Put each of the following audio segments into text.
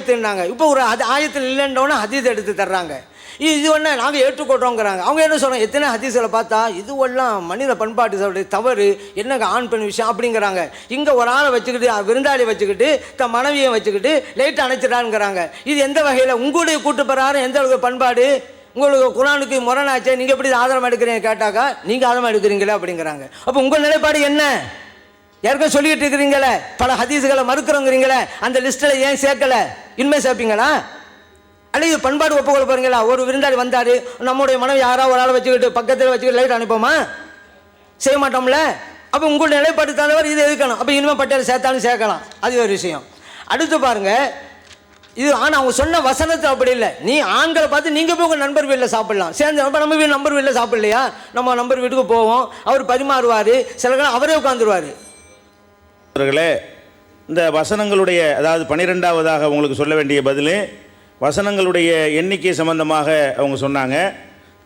ஆயத்துன்னாங்க. இப்போ ஒரு ஆயத்தில் இல்லைன்றோன்னே ஹதீஸ் எடுத்து தர்றாங்க. இது ஒன்று நாங்கள் ஏற்றுக்கொள்கிறோங்கிறாங்க. அவங்க என்ன சொல்கிறாங்க, எத்தனை ஹதீஸில் பார்த்தா இதுவெல்லாம் மனித பண்பாட்டு தவறு, என்னங்க ஆண் பெண் விஷயம் அப்படிங்கிறாங்க. இங்கே ஒரு ஆளை வச்சுக்கிட்டு, விருந்தாளியை வச்சுக்கிட்டு, தன் மனைவியை வச்சுக்கிட்டு லைட்டை அணைச்சிடான்ங்கிறாங்க. இது எந்த வகையில் உங்களுடைய கூட்டு பிரகாரம் எந்த அளவுக்கு பண்பாடு? உங்களுக்கு குர்ஆனுக்கு முரணாச்சே, நீங்கள் எப்படி ஆதாரம் எடுக்கிறீங்க கேட்டாக்கா நீங்கள் ஆதாரம் எடுக்கிறீங்களே அப்படிங்கிறாங்க. அப்போ உங்கள் நிலைப்பாடு என்ன? யாருக்கும் சொல்லிட்டு இருக்கிறீங்களே, பல ஹதீஸுகளை மறுக்கிறோங்கிறீங்களே, அந்த லிஸ்ட்டில் ஏன் சேர்க்கலை? இனிமே சேர்ப்பீங்களா? அல்லது பண்பாடு ஒப்புக்கொள்ள போறீங்களா? ஒரு விருந்தாளி வந்தாரு, நம்முடைய மனைவி யாராவது ஒரு ஆளை வச்சுக்கிட்டு பக்கத்தில் வச்சுக்கிட்டு லைட் அனுப்போமா? செய்ய மாட்டோம்ல. அப்போ உங்களுடைய நிலைப்பாடு தந்தவர் இது எதுக்கணும். அப்போ இனிமேல் பட்டியல் சேர்த்தாலும் சேர்க்கலாம், அது ஒரு விஷயம். அடுத்து பாருங்க, இது ஆனால் அவங்க சொன்ன வசனத்தை அப்படி இல்லை. நீ ஆண்களை பார்த்து நீங்கள் போய் உங்கள் நண்பர் வீட்டில் சாப்பிடலாம், சேர்ந்து நம்ம வீடு நம்பர் வீட்டில் சாப்பிடலையா, நம்ம நம்பர் வீட்டுக்கு போவோம், அவர் பரிமாறுவார், சில காலம் அவரே உட்காந்துருவார். இந்த வசனங்களுடைய, அதாவது 12வதாக உங்களுக்கு சொல்ல வேண்டிய பதில், வசனங்களுடைய எண்ணிக்கை சம்பந்தமாக அவங்க சொன்னாங்க.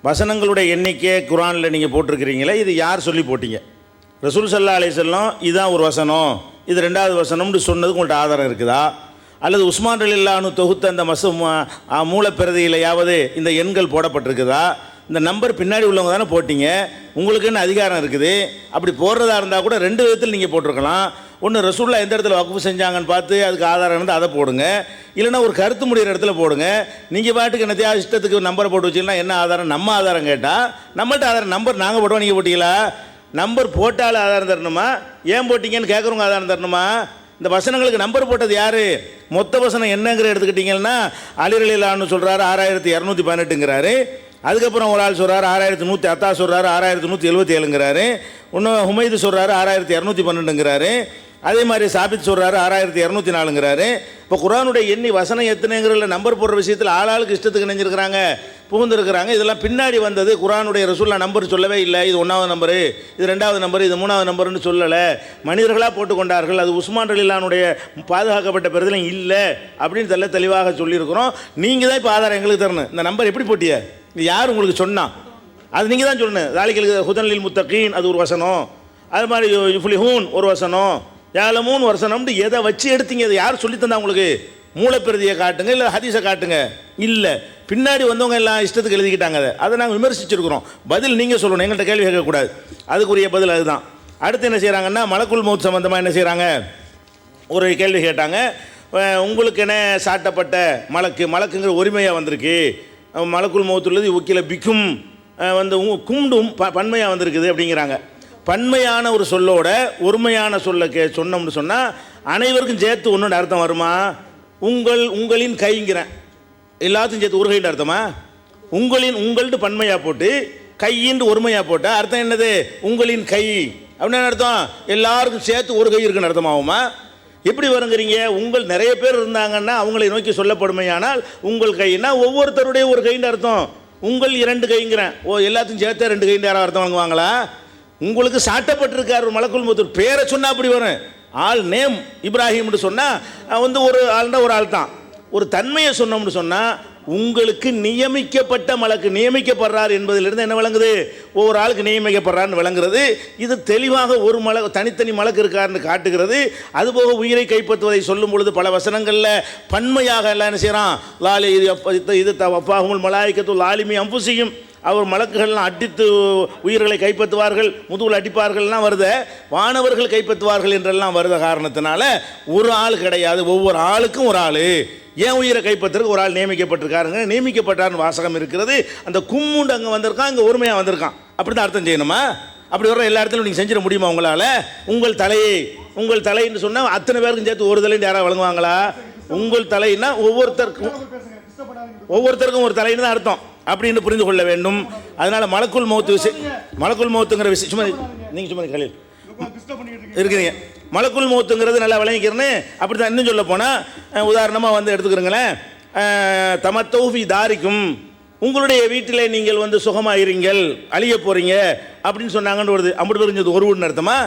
வசனங்களுடைய எண்ணிக்கை குர்ஆனில் நீங்கள் போட்டிருக்கிறீங்களே, இது யார் சொல்லி போட்டீங்க? ரசூல் ஸல்லல்லாஹு அலைஹி வஸல்லம் இதுதான் ஒரு வசனம், இது 2வது வசனம்னு சொன்னதுக்கு உங்கள்கிட்ட ஆதாரம் இருக்குதா? அல்லது உஸ்மான் ரலியல்லாஹு அன்ஹு தொகுத்த அந்த மூலப்பிரதியிலையாவது இந்த எண்கள் போடப்பட்டிருக்குதா? இந்த நம்பர் பின்னாடி உள்ளவங்க தானே போட்டிங்க, உங்களுக்குன்னு அதிகாரம் இருக்குது. அப்படி போடுறதா இருந்தால் கூட 2 விதத்தில் நீங்கள் போட்டிருக்கலாம். ஒன்று, ரசூலுல்லாஹ் எந்த இடத்துல வக்ஃப் செஞ்சாங்கன்னு பார்த்து அதுக்கு ஆதாரம் இருந்தால் அதை போடுங்க, இல்லைனா ஒரு கருத்து முடிகிற இடத்துல போடுங்க. நீங்கள் பாட்டுக்கு என்னத்தையா இஷ்டத்துக்கு நம்பரை போட்டு வச்சிங்கன்னா என்ன ஆதாரம்? நம்ம ஆதாரம் கேட்டால் நம்மள்ட்ட ஆதாரம், நம்பர் நாங்கள் போடுவோம், நீங்கள் போட்டிங்களா? நம்பர் போட்டாலும் ஆதாரம் தரணுமா? ஏன் போட்டிங்கன்னு கேட்குறவங்க ஆதாரம் தரணுமா? இந்த வசனங்களுக்கு நம்பர் போட்டது யார்? மொத்த வசனம் என்னங்கிற எடுத்துக்கிட்டிங்கன்னா, அலி ரலியல்லாஹு அன்ஹு சொல்கிறாரு 6218ங்கிறாரு. அதுக்கப்புறம் ஒரு ஆள் சொல்கிறார் 6100, அத்தா சொல்கிறாரு 6177ங்கிறாரு. இன்னும் ஹுமைது சொல்கிறாரு 6212ங்கிறாரு. அதே மாதிரி சாபித் சொல்கிறாரு 6204ங்கிறாரு. இப்போ குர்ஆனுடைய எண்ணி வசனம் எத்தனைங்கிறதுல நம்பர் போடுற விஷயத்தில் ஆளாளுக்கு இஷ்டத்துக்கு நினைஞ்சிருக்கிறாங்க, புகுந்துருக்கிறாங்க. இதெல்லாம் பின்னாடி வந்தது. குர்ஆனுடைய ரசூலுல்லாஹ் நம்பர் சொல்லவே இல்லை, இது 1வது நம்பரு, இது 2வது நம்பரு, இது 3வது நம்பருன்னு சொல்லலை. மனிதர்களாக போட்டுக்கொண்டார்கள். அது உஸ்மான் ரலியல்லாஹுடைய பாதுகாக்கப்பட்ட பெறுதலும் இல்லை அப்படின்னு தெளிவாக சொல்லியிருக்கிறோம். நீங்கள் தான் இப்போ ஆதாரம் எங்களுக்கு தரணும். இந்த நம்பர் எப்படி போட்டிய? இது யார் உங்களுக்கு சொன்னா? அது நீங்கள் தான் சொல்லணும். தாலிகளுக்கு ஹுதன்லில் முத்தகீன் அது ஒரு வசனம், அது மாதிரி யுஃப்லிஹூன் ஒரு வசனம், யாலமூன் வசனம்னு எதை வச்சு எடுத்தீங்க? அதை யார் சொல்லித்தந்தா உங்களுக்கு? மூலப்பிரதியை காட்டுங்க, இல்லை ஹதீஸை காட்டுங்க. இல்லை, பின்னாடி வந்தவங்க எல்லாம் இஷ்டத்துக்கு எழுதிக்கிட்டாங்க. அதை நாங்கள் விமர்சிச்சிருக்கிறோம். பதில் நீங்கள் சொல்லணும், எங்கள்கிட்ட கேள்வி கேட்கக்கூடாது. அதுக்குரிய பதில் அதுதான். அடுத்து என்ன செய்கிறாங்கன்னா, மலக்குல் மௌத் சம்பந்தமாக என்ன செய்கிறாங்க, ஒரு கேள்வி கேட்டாங்க. உங்களுக்கு என்ன சாட்டப்பட்ட மலக்குங்கிற உரிமையாக வந்திருக்கு, மலக்குல் மௌத்துள்ளது உக்கில பிக்கும் வந்து குண்டும் பன்மையாக வந்திருக்குது அப்படிங்கிறாங்க. பன்மையான ஒரு சொல்லோட ஒருமையான சொல்ல சொன்னோம்னு சொன்னால் அனைவருக்கும் சேர்த்து ஒன்று அர்த்தம் வருமா? உங்களின் கைங்கிறேன், எல்லாத்தையும் சேர்த்து ஒரு கைன்னு அர்த்தமா? உங்கள்ட்டு பன்மையாக போட்டு கையின்னு ஒருமையாக போட்டால் அர்த்தம் என்னது? உங்களின் கை அப்படின்னு அர்த்தம், எல்லாருக்கும் சேர்த்து ஒரு கை இருக்குன்னு அர்த்தமாகுமா? எப்படி வருங்கிறீங்க? உங்கள் நிறைய பேர் இருந்தாங்கன்னா அவங்களை நோக்கி சொல்லப்படுமையானால் உங்கள் கைன்னா ஒவ்வொருத்தருடைய ஒரு கைன்னு அர்த்தம். உங்கள் 2 கைங்கிறேன், எல்லாத்தையும் சேர்த்தா 2 கைன்னு யாராவது அர்த்தம் வாங்குவாங்களா? உங்களுக்கு சாட்டப்பட்டிருக்கார் ஒரு மலக்குல் மௌத், பேரை சொன்னால் அப்படி வரும். ஆள் நேம் இப்ராஹிம்னு சொன்னால் வந்து ஒரு ஆள்னா ஒரு ஆள் தான். ஒரு தன்மையை சொன்னோம்னு சொன்னால் உங்களுக்கு நியமிக்கப்பட்ட மலக்கு நியமிக்கப்படுறார் என்பதிலிருந்து என்ன விளங்குது? ஒவ்வொரு ஆளுக்கு நியமிக்கப்படுறான்னு விளங்குறது. இது தெளிவாக ஒரு தனித்தனி மலக்கு இருக்காருன்னு காட்டுகிறது. அதுபோக உயிரை கைப்பற்றுவதை சொல்லும் பொழுது பல வசனங்களில் பன்மையாக எல்லாம் என்ன செய்கிறான், லாலி இது அப்பாஹுல் மலாய்க்கத்துல் ஆலிமி அம்புசியும், அவர் மலக்குகள்லாம் அடித்து உயிர்களை கைப்பற்றுவார்கள், முதுகில் அடிப்பார்கள்லாம் வருத, வானவர்கள் கைப்பற்றுவார்கள் என்றெல்லாம் வருத காரணத்தினால ஒரு ஆள் கிடையாது, ஒவ்வொரு ஆளுக்கும் ஒரு ஆள். ஏன் உயிரை கைப்பற்றுறதுக்கு ஒரு ஆள் நியமிக்கப்பட்டிருக்காருங்க, நியமிக்கப்பட்டார்னு வாசகம் இருக்கிறது. அந்த கும்முண்டு அங்கே வந்திருக்கான், இங்கே ஒருமையாக வந்திருக்கான், அப்படி தான் அர்த்தம் செய்யணுமா? அப்படி வர எல்லா இடத்துலையும் நீங்கள் செஞ்சிட முடியுமா உங்களால்? உங்கள் தலைன்னு சொன்னால் அத்தனை பேருக்கும் சேர்த்து ஒரு தலைன்னு யாராவது வழங்குவாங்களா? உங்கள் தலைன்னா ஒவ்வொருத்தருக்கும் ஒரு தலைன்னு தான் அர்த்தம் அப்படின்னு புரிந்து கொள்ள வேண்டும். அதனால மலக்குல் மௌத்துங்கிற விஷயம் சும்மா நீங்கள் சும்மா கலீல் இருக்கிறீங்க. மலக்குல் மௌத்துங்கிறது நல்லா விளங்கிக்கிறேன்னு அப்படி தான். இன்னும் சொல்ல போனால் உதாரணமாக வந்து எடுத்துக்கிறீங்களேன், தமத்தௌஃபி தாரிக்கும், உங்களுடைய வீட்டில் நீங்கள் வந்து சுகமாகிறீங்கள், அழிய போகிறீங்க அப்படின்னு சொன்னாங்கன்னு வருது. அப்படி தெரிஞ்சது ஒரு வீடுன்னு அர்த்தமா?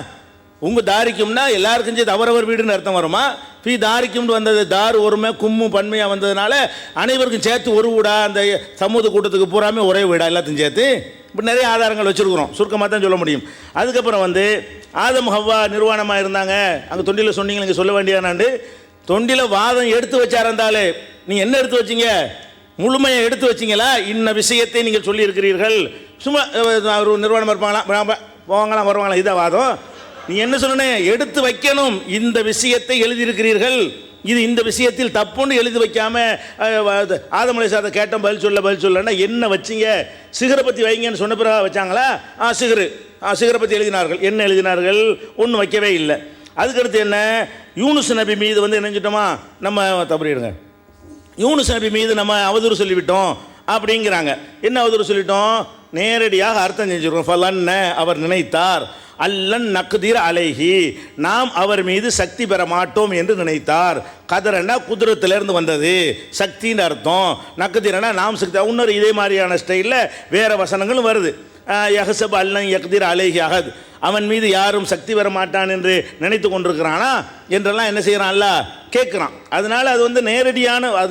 உங்கள் தாரிக்கும்னா எல்லாருக்கும் சேர்த்து அவரவர் வீடுன்னு அர்த்தம் வருமா? ஃபி தாரிக்கும்னு வந்தது, தார் ஒருமை கும்மும் பன்மையாக வந்ததுனால அனைவருக்கும் சேர்த்து ஒரு வீடா, அந்த சமூக கூட்டத்துக்கு பூராமே ஒரே வீடா எல்லாத்தையும் சேர்த்து? இப்படி நிறைய ஆதாரங்கள் வச்சுருக்குறோம், சுருக்கமாக தான் சொல்ல முடியும். அதுக்கப்புறம் வந்து ஆதம் ஹவ்வா நிர்வாணமாக இருந்தாங்க, அங்கே தொண்டியில் சொன்னீங்க, நீங்கள் சொல்ல வேண்டியதானாண்டு தொண்டில வாதம் எடுத்து வச்சாருந்தாலே நீ என்ன எடுத்து வச்சீங்க? முழுமையை எடுத்து வச்சிங்களா? இன்ன விஷயத்தை நீங்கள் சொல்லியிருக்கிறீர்கள். சும்மா ஒரு நிறுவனம் இருப்பாங்களா, போவாங்களாம் வருவாங்களா, இதான் வாதம். நீ என்ன சொல்லணும்? எடுத்து வைக்கணும். இந்த விஷயத்தை எழுதியிருக்கிறீர்கள், இது இந்த விஷயத்தில் தப்புன்னு எழுதி வைக்காம ஆதம் அலைஹிஸ்ஸலாத்தை கேட்டோம் பதில் சொல்லன்னா என்ன வச்சிங்க? சிகரை பற்றி வைங்கன்னு சொன்ன பிறகு வச்சாங்களா? சிகரை பற்றி எழுதினார்கள். என்ன எழுதினார்கள்? ஒன்றும் வைக்கவே இல்லை. அதுக்கடுத்து என்ன? யூனுஸ் நபி மீது வந்து என்ன செஞ்சிட்டோமா, நம்ம தவறிடுங்க, யூனுஸ் நபி மீது நம்ம அவதூறு சொல்லிவிட்டோம் அப்படிங்கிறாங்க. என்ன அவதூறு சொல்லிட்டோம்? நேரடியாக அர்த்தம் செஞ்சுருக்கோம். ஃபலன்ன, அவர் நினைத்தார், அல்லன் நக்தீர் அலைஹி, நாம் அவர் மீது சக்தி பெற மாட்டோம் என்று நினைத்தார். கதரன்னா குதிரத்திலிருந்து வந்தது, சக்தின்னு அர்த்தம். நக்தீரனா நாம் சக்தி. இன்னொரு இதே மாதிரியான ஸ்டைலில் வேறு வசனங்களும் வருது. யஹ்சப் அல்லன் யக்தீர் அலைஹி அஹத், அவன் மீது யாரும் சக்தி பெற மாட்டான் என்று நினைத்து கொண்டிருக்கிறானா என்றெல்லாம் என்ன செய்கிறான்? அல்லாஹ் கேட்குறான். அதனால் அது வந்து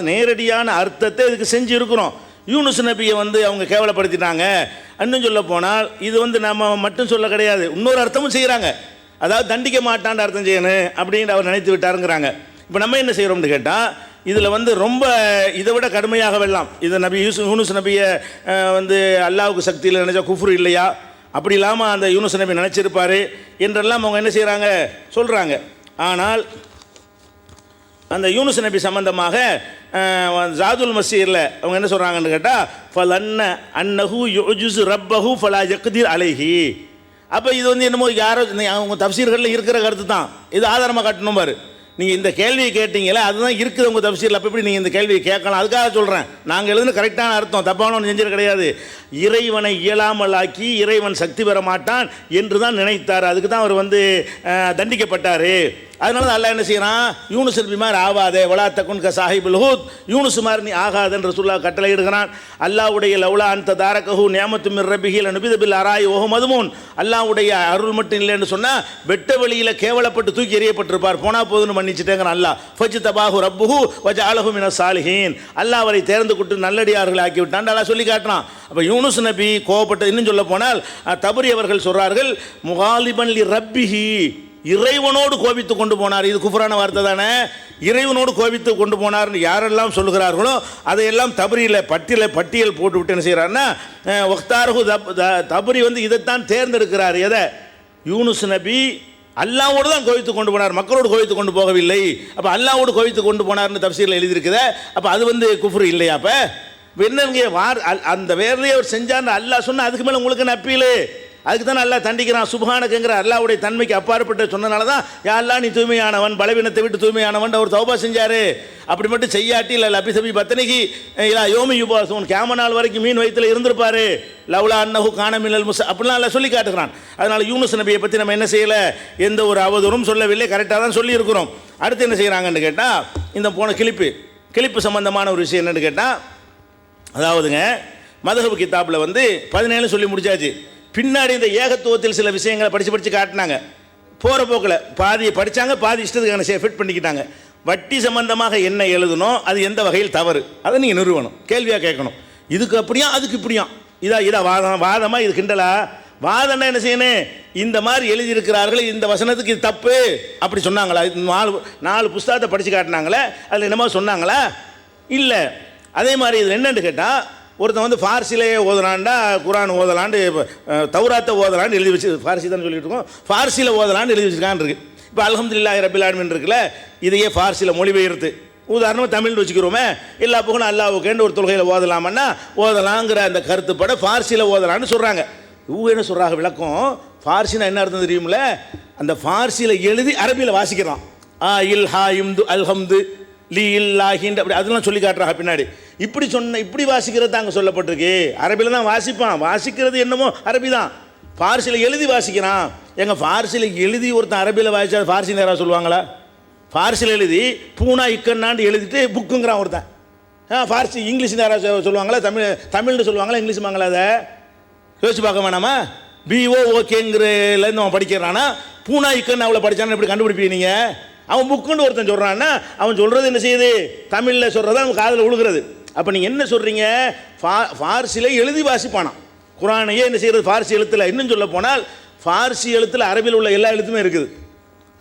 நேரடியான அர்த்தத்தை இதுக்கு செஞ்சு இருக்கிறோம். யூனுஸ் நபியை வந்து அவங்க கேவலப்படுத்திட்டாங்க. இன்னும் சொல்ல போனால் இது வந்து நம்ம மட்டும் சொல்ல கிடையாது, இன்னொரு அர்த்தமும் செய்கிறாங்க. அதாவது தண்டிக்க மாட்டான்னு அர்த்தம் செய்யணும் அப்படின்னு அவர் நினைத்து விட்டாருங்கிறாங்க. இப்போ நம்ம என்ன செய்கிறோம்னு கேட்டால், இதில் வந்து ரொம்ப இதை விட கடுமையாக வெல்லாம். இதை யூனுஸ் நபியை வந்து அல்லாஹ்வுக்கு சக்தியில் நினைச்சா குஃப்ரு இல்லையா, அப்படி இல்லாமல் அந்த யூனுஸ் நபி நினச்சிருப்பார் என்றெல்லாம் அவங்க என்ன செய்கிறாங்க, சொல்கிறாங்க. ஆனால் அந்த யூனுஸ் நபி சம்பந்தமாக ஜாதுல் மசீரில் அவங்க என்ன சொல்கிறாங்கன்னு கேட்டால், ஃபலன்ன அன்னஹு யுஜுஸ் ரப்பஹு ஃபலா யக்தீர் அலைஹி. அப்போ இது வந்து என்னமோ யாரோ அவங்க தஃப்சீர்களில் இருக்கிற கருத்து தான், இது ஆதாரமாக காட்டணும் பாரு. நீங்கள் இந்த கேள்வியை கேட்டீங்களே அதுதான் இருக்குது உங்கள் தஃப்சீரில். அப்போ எப்படி நீங்கள் இந்த கேள்வியை கேட்கலாம்? அதுக்காக சொல்கிறேன். நாங்கள் எழுதுன கரெக்டான அர்த்தம், தப்பான ஒன்று செஞ்சது கிடையாது. இறைவனை இயலாமல் ஆக்கி இறைவன் சக்தி பெற மாட்டான் என்று தான் நினைத்தார். அதுக்கு தான் அவர் வந்து தண்டிக்கப்பட்டார். அதனால தான் அல்லாஹ் என்ன செய்யறான்? யூனுஸ் நபி மாதிரி ஆகாதே, வலா தகுன் க சாஹிபுல் ஹூத், யூனுஸ் மாதிரி நீ ஆகாதன்னு ரசூலுல்லாஹ் கட்டளை இடுகிறான். அல்லாஹ்வுடைய லவ்லா அந்த தாரகஹு நியமத்து மிர் ரப்பிஹி லநபித பில் அராய் வஹு மதுமூன், அல்லாஹ்வுடைய அருள் மட்டும் இல்லைன்னு சொன்னால் வெட்ட வெளியில் கேவலப்பட்டு தூக்கி எறியப்பட்டிருப்பார். போனா போதுன்னு மன்னிச்சுட்டேங்கிறான் அல்லாஹ். ஃபஜ் தபாஹு ரப்புஹு வஜஅலஹு மினஸ் சாலிஹீன், அல்லாஹ் அவரை தேர்ந்து கொண்டு நல்லடியார்கள் ஆக்கி விட்டான் அல்லாஹ் சொல்லி காட்டுறான். அப்போ யூனுஸ் நபி கோவப்பட்டு, இன்னும் சொல்ல போனால் தபரி அவர்கள் சொல்கிறார்கள், முகாலிபன் லி ரப்பிஹி, இறைவனோடு கோபித்து கொண்டு போனார். இது குஃப்ரான வார்த்தை தானே. இறைவனோடு கோபித்து கொண்டு போனார்னு யாரெல்லாம் சொல்லுகிறார்களோ அதையெல்லாம் தபரியில் பட்டியல் போட்டு விட்டு என்ன செய்கிறாருன்னா, வக்தாரஹு தபரி வந்து இதைத்தான் தேர்ந்தெடுக்கிறார். எதை? யூனுஸ் நபி அல்லாவோடு தான் கோவித்து கொண்டு போனார், மக்களோடு கோவித்து கொண்டு போகவில்லை. அப்போ அல்லாவோடு கோவித்து கொண்டு போனார்னு தஃப்சீரில் எழுதியிருக்குதே. அப்போ அது வந்து குஃப்ரு இல்லையா? அப்போ என்னங்க அந்த வேலையை அவர் செஞ்சார்னு அல்லாஹ் சொன்னால் அதுக்கு மேலே உங்களுக்கு என்ன அப்பீலு? அதுக்கு தான் அல்லாஹ் தண்டிக்கிறான். சுப்ஹானகங்கிற அல்லாஹ்வுடைய தன்மைக்கு அப்பாற்பட்டு சொன்னனால தான் யா அல்லாஹ் நீ தூய்மையானவன், பலவீனத்தை விட்டு தூய்மையானவன் அவர் தௌபா செஞ்சார். அப்படி மட்டும் செய்யாட்டி இல்லை லபி சபி பத்தனைக்கு இல்லை யோமி யுபாசூன், கேம நாள் வரைக்கும் மீன் வயிற்றில் இருந்திருப்பார். லவ்லா அன்னஹு கான மினல் முஸ அப்படிலாம் அல்லாஹ் சொல்லி காட்டுகிறான். அதனால் யூனுஸ் நபியை பற்றி நம்ம என்ன செய்யலை, எந்த ஒரு அவதூறும் சொல்லவில்லை, கரெக்டாக தான் சொல்லியிருக்கிறோம். அடுத்து என்ன செய்கிறாங்கன்னு கேட்டால், இந்த போன கிளிப்பு சம்பந்தமான ஒரு விஷயம் என்னென்னு கேட்டால், அதாவதுங்க மதஹப் கிதாபில் வந்து 17 சொல்லி முடிச்சாச்சு. பின்னாடி இந்த ஏகத்துவத்தில் சில விஷயங்களை படித்து காட்டினாங்க. போகிற போக்கில் பாதி படித்தாங்க, பாதி இஷ்டத்துக்கான ஃபிட் பண்ணிக்கிட்டாங்க. வட்டி சம்பந்தமாக என்ன எழுதணும், அது எந்த வகையில் தவறு, அதை நீங்கள் நிறுவனம் கேள்வியாக கேட்கணும். இதுக்கு அப்படியா அதுக்கு இப்படியா, இதா வாதமாக இது கிண்டலா? வாதம்னா என்ன செய்யணும்? இந்த மாதிரி எழுதியிருக்கிறார்கள், இந்த வசனத்துக்கு இது தப்பு அப்படி சொன்னாங்களா? இது 4 புஸ்தகத்தை படித்து காட்டினாங்களே, அதில் என்னமோ சொன்னாங்களா? இல்லை. அதே மாதிரி இதில் என்னென்னு கேட்டால், ஒருத்தன் வந்து ஃபார்சிலேயே ஓதலான்டா குரான் ஓதலான்னு, தௌராத்தை ஓதலான்னு எழுதி வச்சு, ஃபார்சி தான் சொல்லிட்டு இருக்கோம், ஃபார்சியில் ஓதலான்னு எழுதி வச்சுருக்கான் இருக்குது. இப்போ அல்ஹம்துலில்லாஹி ரப்பில் ஆலமீன் இருக்குல்ல, இதையே ஃபார்சியில் மொழிபெயர்த்து உதாரணமாக தமிழ்னு வச்சுக்கிறோமே, எல்லா புகழும் அல்லாஹ்வுக்கேன்னு ஒரு தொழுகையில் ஓதலாமன்னா ஓதலாங்கிற அந்த கருத்துப்பட ஃபார்சியில் ஓதலான்னு சொல்கிறாங்க. இவங்க என்ன சொல்கிறாங்க விளக்கம்? ஃபார்சினா என்ன அர்த்தம் தெரியுமில்ல? அந்த ஃபார்சியில் எழுதி அரபியில் வாசிக்கிறான். இல் ஹா இம்து அல்ஹம்து லீ இல்லாஹின் அப்படி அதெல்லாம் சொல்லி காட்டுறாங்க பின்னாடி. இப்படி வாசிக்கிறது தான் அங்கே சொல்லப்பட்டிருக்கு. அரபியில் தான் வாசிப்பான், வாசிக்கிறது என்னமோ அரபி தான். ஃபார்சியில் எழுதி வாசிக்கிறான். எங்கள் ஃபார்சியில் எழுதி ஒருத்தன் அரபியில் வாசிச்சா ஃபார்சி நேராக சொல்லுவாங்களா? ஃபார்சியில் எழுதி பூனா இக்கன்னாண்டு எழுதிட்டு புக்குங்கிறான் ஒருத்தன். ஃபார்சி இங்கிலீஷ் நேராக சொல்லுவாங்களா? தமிழ்னு சொல்லுவாங்களா? இங்கிலீஷ் வாங்களா? அதை யோசிச்சு பார்க்க வேணாமா? BOOKங்கிறலேருந்து அவன் படிக்கிறானா, பூனா இக்கன்னு அவ்வளோ படித்தான்னு எப்படி கண்டுபிடிப்பீங்க நீங்கள்? அவன் புக்குன்னு ஒருத்தன் சொல்கிறான்னா அவன் சொல்கிறது என்ன செய்யுது? தமிழில் சொல்கிறது அவன் காதில் விழுகிறது. அப்போ நீங்கள் என்ன சொல்கிறீங்க? ஃபார்சியில் எழுதி வாசிப்பானான். குரானையே என்ன செய்கிறது? ஃபார்சி எழுத்தில். இன்னும் சொல்ல போனால் ஃபார்சி எழுத்தில் அரபியில் உள்ள எல்லா எழுத்துமே இருக்குது.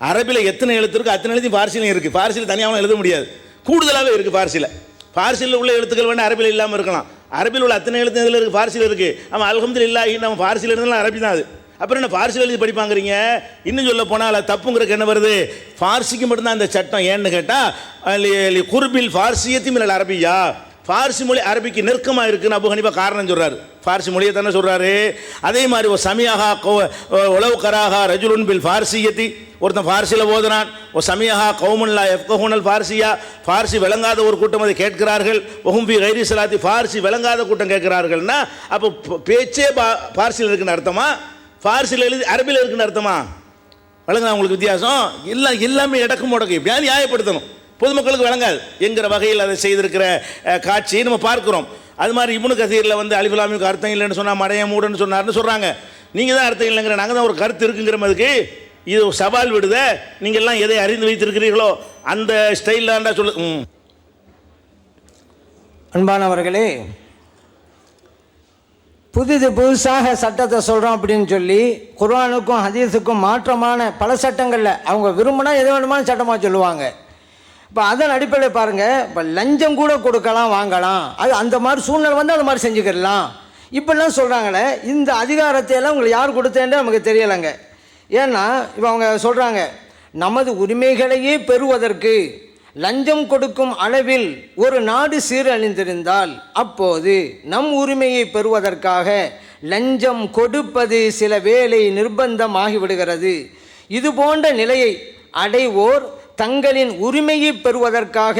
அரபியில் எத்தனை எழுத்து இருக்குது அத்தனை எழுத்து ஃபார்சிலையும் இருக்குது. ஃபார்சியில் தனியாக எழுத முடியாது, கூடுதலாகவே இருக்குது ஃபார்சியில். ஃபார்சியில் உள்ள எழுத்துக்கள் வேணால் அரபியில் இல்லாமல் இருக்கலாம். அரபியில் உள்ள அத்தனை எழுத்து இதில் இருக்குது, ஃபார்சியில் இருக்குது. அவன் அல்ஹம்துலில்லாஹி நம்ம ஃபார்சியில் இருந்தாலும் அரபி தான் அது. அப்புறம் என்ன ஃபார்சியில் எழுதி படிப்பாங்கிறீங்க? இன்னும் சொல்ல போனால் தப்புங்கிறதுக்கு என்ன வருது? ஃபார்சிக்கு மட்டும்தான் அந்த சட்டம். ஏன்னு கேட்டால் குர்பில் ஃபார்சியத்தி மினல் அரபியா, ஃபார்சி மொழி அரபிக்கு நெருக்கமாக இருக்குன்னு அபு ஹனீஃபா காரணம் சொல்கிறார். ஃபார்சி மொழியை தானே சொல்கிறாரு. அதே மாதிரி ஒரு சமியாகா உளவு கராகா ரஜுலுன் பில் ஃபார்சியத்தி, ஒருத்தன் ஃபார்சியில் ஓதுனான். ஓ சமியாகா கவுமுல்லா எஃப்கஹூனல் ஃபார்சியா, ஃபார்சி விளங்காத ஒரு கூட்டம் அதை கேட்கிறார்கள். ஒஹும்பி கைரி சலாத்தி, ஃபார்சி விளங்காத கூட்டம் கேட்கிறார்கள்னா அப்போ பேச்சே ஃபார்சியில் இருக்குன்னு அர்த்தமா, ஃபார்சியில் எழுதி அரபியில் இருக்குன்னு அர்த்தமா? விளங்குதா உங்களுக்கு வித்தியாசம்? எல்லாமே இடக்கு முடக்கு எப்படியாவது நியாயப்படுத்தணும், பொதுமக்களுக்கு விளங்காது என்கிற வகையில் அதை செய்திருக்கிற காட்சியை நம்ம பார்க்குறோம். அது மாதிரி இப்னு கசீரில் வந்து அலிஃபுலாமிக்கு அர்த்தம் இல்லைன்னு சொன்னால் மடைய மூடன்னு சொன்னார்னு சொல்கிறாங்க. நீங்கள் தான் அர்த்தம் இல்லைங்கிற, நாங்கள் தான் ஒரு கருத்து இருக்குங்கிற மாதிரிக்கு இது சவால் விடுத. நீங்கள் எல்லாம் எதை அறிந்து வைத்திருக்கிறீர்களோ அந்த ஸ்டைலாண்டா சொல்லு. அன்பானவர்களே, புதுசாக சட்டத்தை சொல்கிறோம் அப்படின்னு சொல்லி குர்ஆனுக்கும் ஹதீஸுக்கும் மாற்றமான பல சட்டங்களில் அவங்க விரும்பினா எது வேணுமான சட்டமாக சொல்லுவாங்க. இப்போ அதன் அடிப்படையில் பாருங்கள், இப்போ லஞ்சம் கூட கொடுக்கலாம், வாங்கலாம், அது அந்த மாதிரி சூழ்நிலை வந்து அது மாதிரி செஞ்சுக்கிடலாம் இப்படிலாம் சொல்கிறாங்களே. இந்த அதிகாரத்தையெல்லாம் உங்களுக்கு யார் கொடுத்தேன்னு நமக்கு தெரியலைங்க. ஏன்னா இப்போ அவங்க சொல்கிறாங்க, நமது உரிமைகளையே பெறுவதற்கு லஞ்சம் கொடுக்கும் அளவில் ஒரு நாடு சீரழிந்திருந்தால் அப்போது நம் உரிமையை பெறுவதற்காக லஞ்சம் கொடுப்பது சில வேளை நிர்பந்தமாகிவிடுகிறது. இது போன்ற நிலையை அடைவோர் தங்களின் உரிமையை பெறுவதற்காக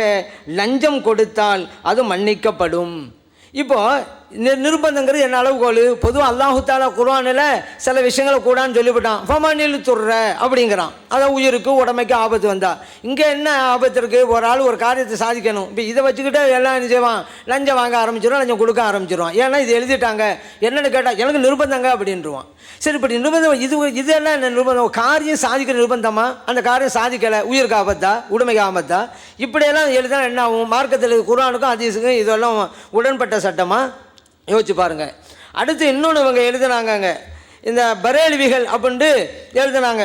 லஞ்சம் கொடுத்தால் அது மன்னிக்கப்படும். இப்போ நிர்பந்தங்கிறது என்ன அளவுகோல்? பொதுவாக அல்லாஹு தாலா குர்ஆனில் சில விஷயங்களை கூடான்னு சொல்லிவிட்டான். ஃபமானில் துர்ற அப்படிங்கிறான், அதான் உயிருக்கு உடமைக்கு ஆபத்து வந்தா. இங்கே என்ன ஆபத்து இருக்குது? ஒரு ஆள் ஒரு காரியத்தை சாதிக்கணும். இப்போ இதை வச்சுக்கிட்டு எல்லாம் என்ன செய்வான்? லஞ்சம் வாங்க ஆரம்பிச்சிடுவான், லஞ்சம் கொடுக்க ஆரம்பிச்சிடுவான். ஏன்னா இது எழுதிட்டாங்க, என்னென்னு கேட்டால் எனக்கு நிர்பந்தங்க அப்படின்ட்டுருவான். சரி, இப்படி நிர்பந்தம் இது என்ன நிர்பந்தம்? காரியம் சாதிக்கிற நிர்பந்தமா? அந்த காரியம் சாதிக்கலை, உயிருக்கு ஆபத்தா, உடைமைக்கு ஆபத்தா? இப்படியெல்லாம் எழுதினா என்ன ஆகும்? மார்க்கத்தில் குர்ஆனுக்கும் ஹதீஸுக்கும் இதெல்லாம் உடன்பட்ட சட்டமா? யோசிச்சு பாருங்க. அடுத்து இன்னொன்று இவங்க எழுதுனாங்க, இந்த பரேல்விகள் அப்படின்ட்டு எழுதுனாங்க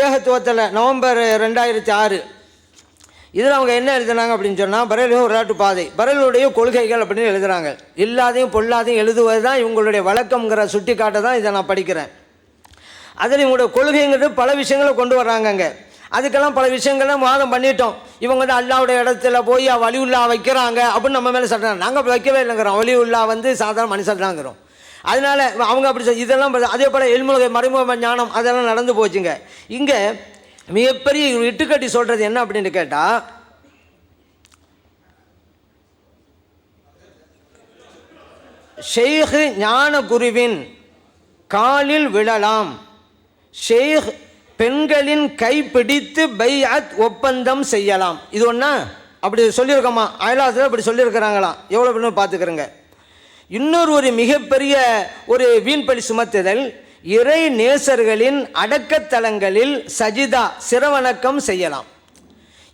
ஏகத்துவத்தில் நவம்பர் 2006. இதில் அவங்க என்ன எழுதுனாங்க அப்படின்னு சொன்னால், பரேலுடைய வரலாற்று பாதை, பரேலுடைய கொள்கைகள் அப்படின்னு எழுதுகிறாங்க. இல்லாதையும் பொல்லாதையும் எழுதுவது தான் இவங்களுடைய வழக்கங்கிற சுட்டி காட்ட தான் இதை நான் படிக்கிறேன். அதில் இவங்களுடைய கொள்கைங்கிறது பல விஷயங்களை கொண்டு வர்றாங்கங்க. அதுக்கெல்லாம் பல விஷயங்கள்லாம் வாதம் பண்ணிட்டோம். இவங்க வந்து அல்லாவுடைய இடத்துல போய் வலியுல்லா வைக்கிறாங்க அப்படின்னு நம்ம மேலே சொல்கிறாங்க. நாங்கள் அப்படி வைக்கவே இல்லைங்கிறோம். வலியுல்லா வந்து சாதாரண மனுஷன் தாங்கிறோம். அதனால் அவங்க அப்படி இதெல்லாம் அதே போல் எல்முக மறைமுக ஞானம் அதெல்லாம் நடந்து போச்சுங்க. இங்கே மிகப்பெரிய இட்டுக்கட்டி சொல்கிறது என்ன அப்படின்னு கேட்டால், ஷெய்க் ஞான குருவின் காலில் விழலாம், ஷெய்க் பெண்களின் கைப்பிடித்து பைஅத் ஒப்பந்தம் செய்யலாம். இது ஒன்றா அப்படி சொல்லியிருக்கோமா? அயலாத்தில் அப்படி சொல்லியிருக்கிறாங்களாம். எவ்வளோ பண்ணு பார்த்துக்கிறேங்க. இன்னொரு மிகப்பெரிய ஒரு வீண்பழி சுமத்துதல், இறை நேசர்களின் அடக்கத்தலங்களில் சஜிதா சிரவணக்கம் செய்யலாம்.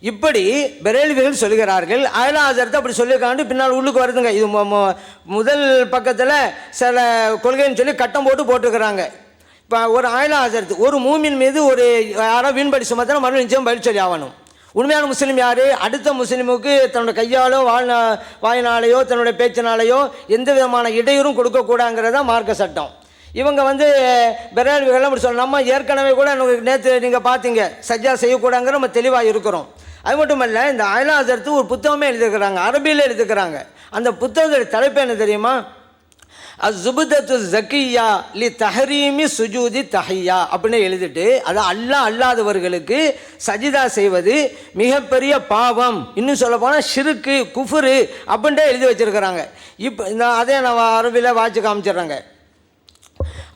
இப்படி பெரேல்விகள் சொல்கிறார்கள். அயலாசரத்தை அப்படி சொல்லியிருக்காண்டு பின்னால் உள்ளுக்கு வருதுங்க. இது முதல் பக்கத்தில் சில கொள்கைன்னு சொல்லி கட்டம் போட்டுருக்கிறாங்க. இப்போ ஒரு ஆயலாசரத்து ஒரு மூமின் மீது ஒரு யாரோ வீண்படி சுமத்தினா மறு நிச்சயம் பதில் சொல்லி ஆகணும். உண்மையான முஸ்லீம் யார்? அடுத்த முஸ்லீமுக்கு தன்னுடைய கையாலோ வாயினாலேயோ தன்னுடைய பேச்சினாலேயோ எந்த விதமான இடையூறும் கொடுக்கக்கூடாங்கிறதா மார்க்க சட்டம். இவங்க வந்து பெரேல்விகள் அப்படி சொல்லணும். நம்ம ஏற்கனவே கூட நேற்று நீங்கள் பார்த்தீங்க, சஜ்ஜா செய்யக்கூடாங்கிற நம்ம தெளிவாக இருக்கிறோம். அது மட்டும் இல்லை, இந்த அயலாசரத்து ஒரு புத்தகமே எழுதியிருக்கிறாங்க, அரபியில் எழுதியிருக்கிறாங்க. அந்த புத்தகத்துடைய தலைப்பு என்ன தெரியுமா? அஸ்ஸுபுதத்து ஜக்கியா லி தஹரீமி சுஜூதி தஹியா அப்படின்னு எழுதிட்டு, அது அல்லாதவர்களுக்கு சஜிதா செய்வது மிகப்பெரிய பாவம், இன்னும் சொல்ல போனால் ஷிருக்கு குஃபுரு அப்படின்ட்டு எழுதி வச்சிருக்கிறாங்க. இப்போ இந்த அதே நான் அரபியில் வாட்சி காமிச்சிடுறாங்க.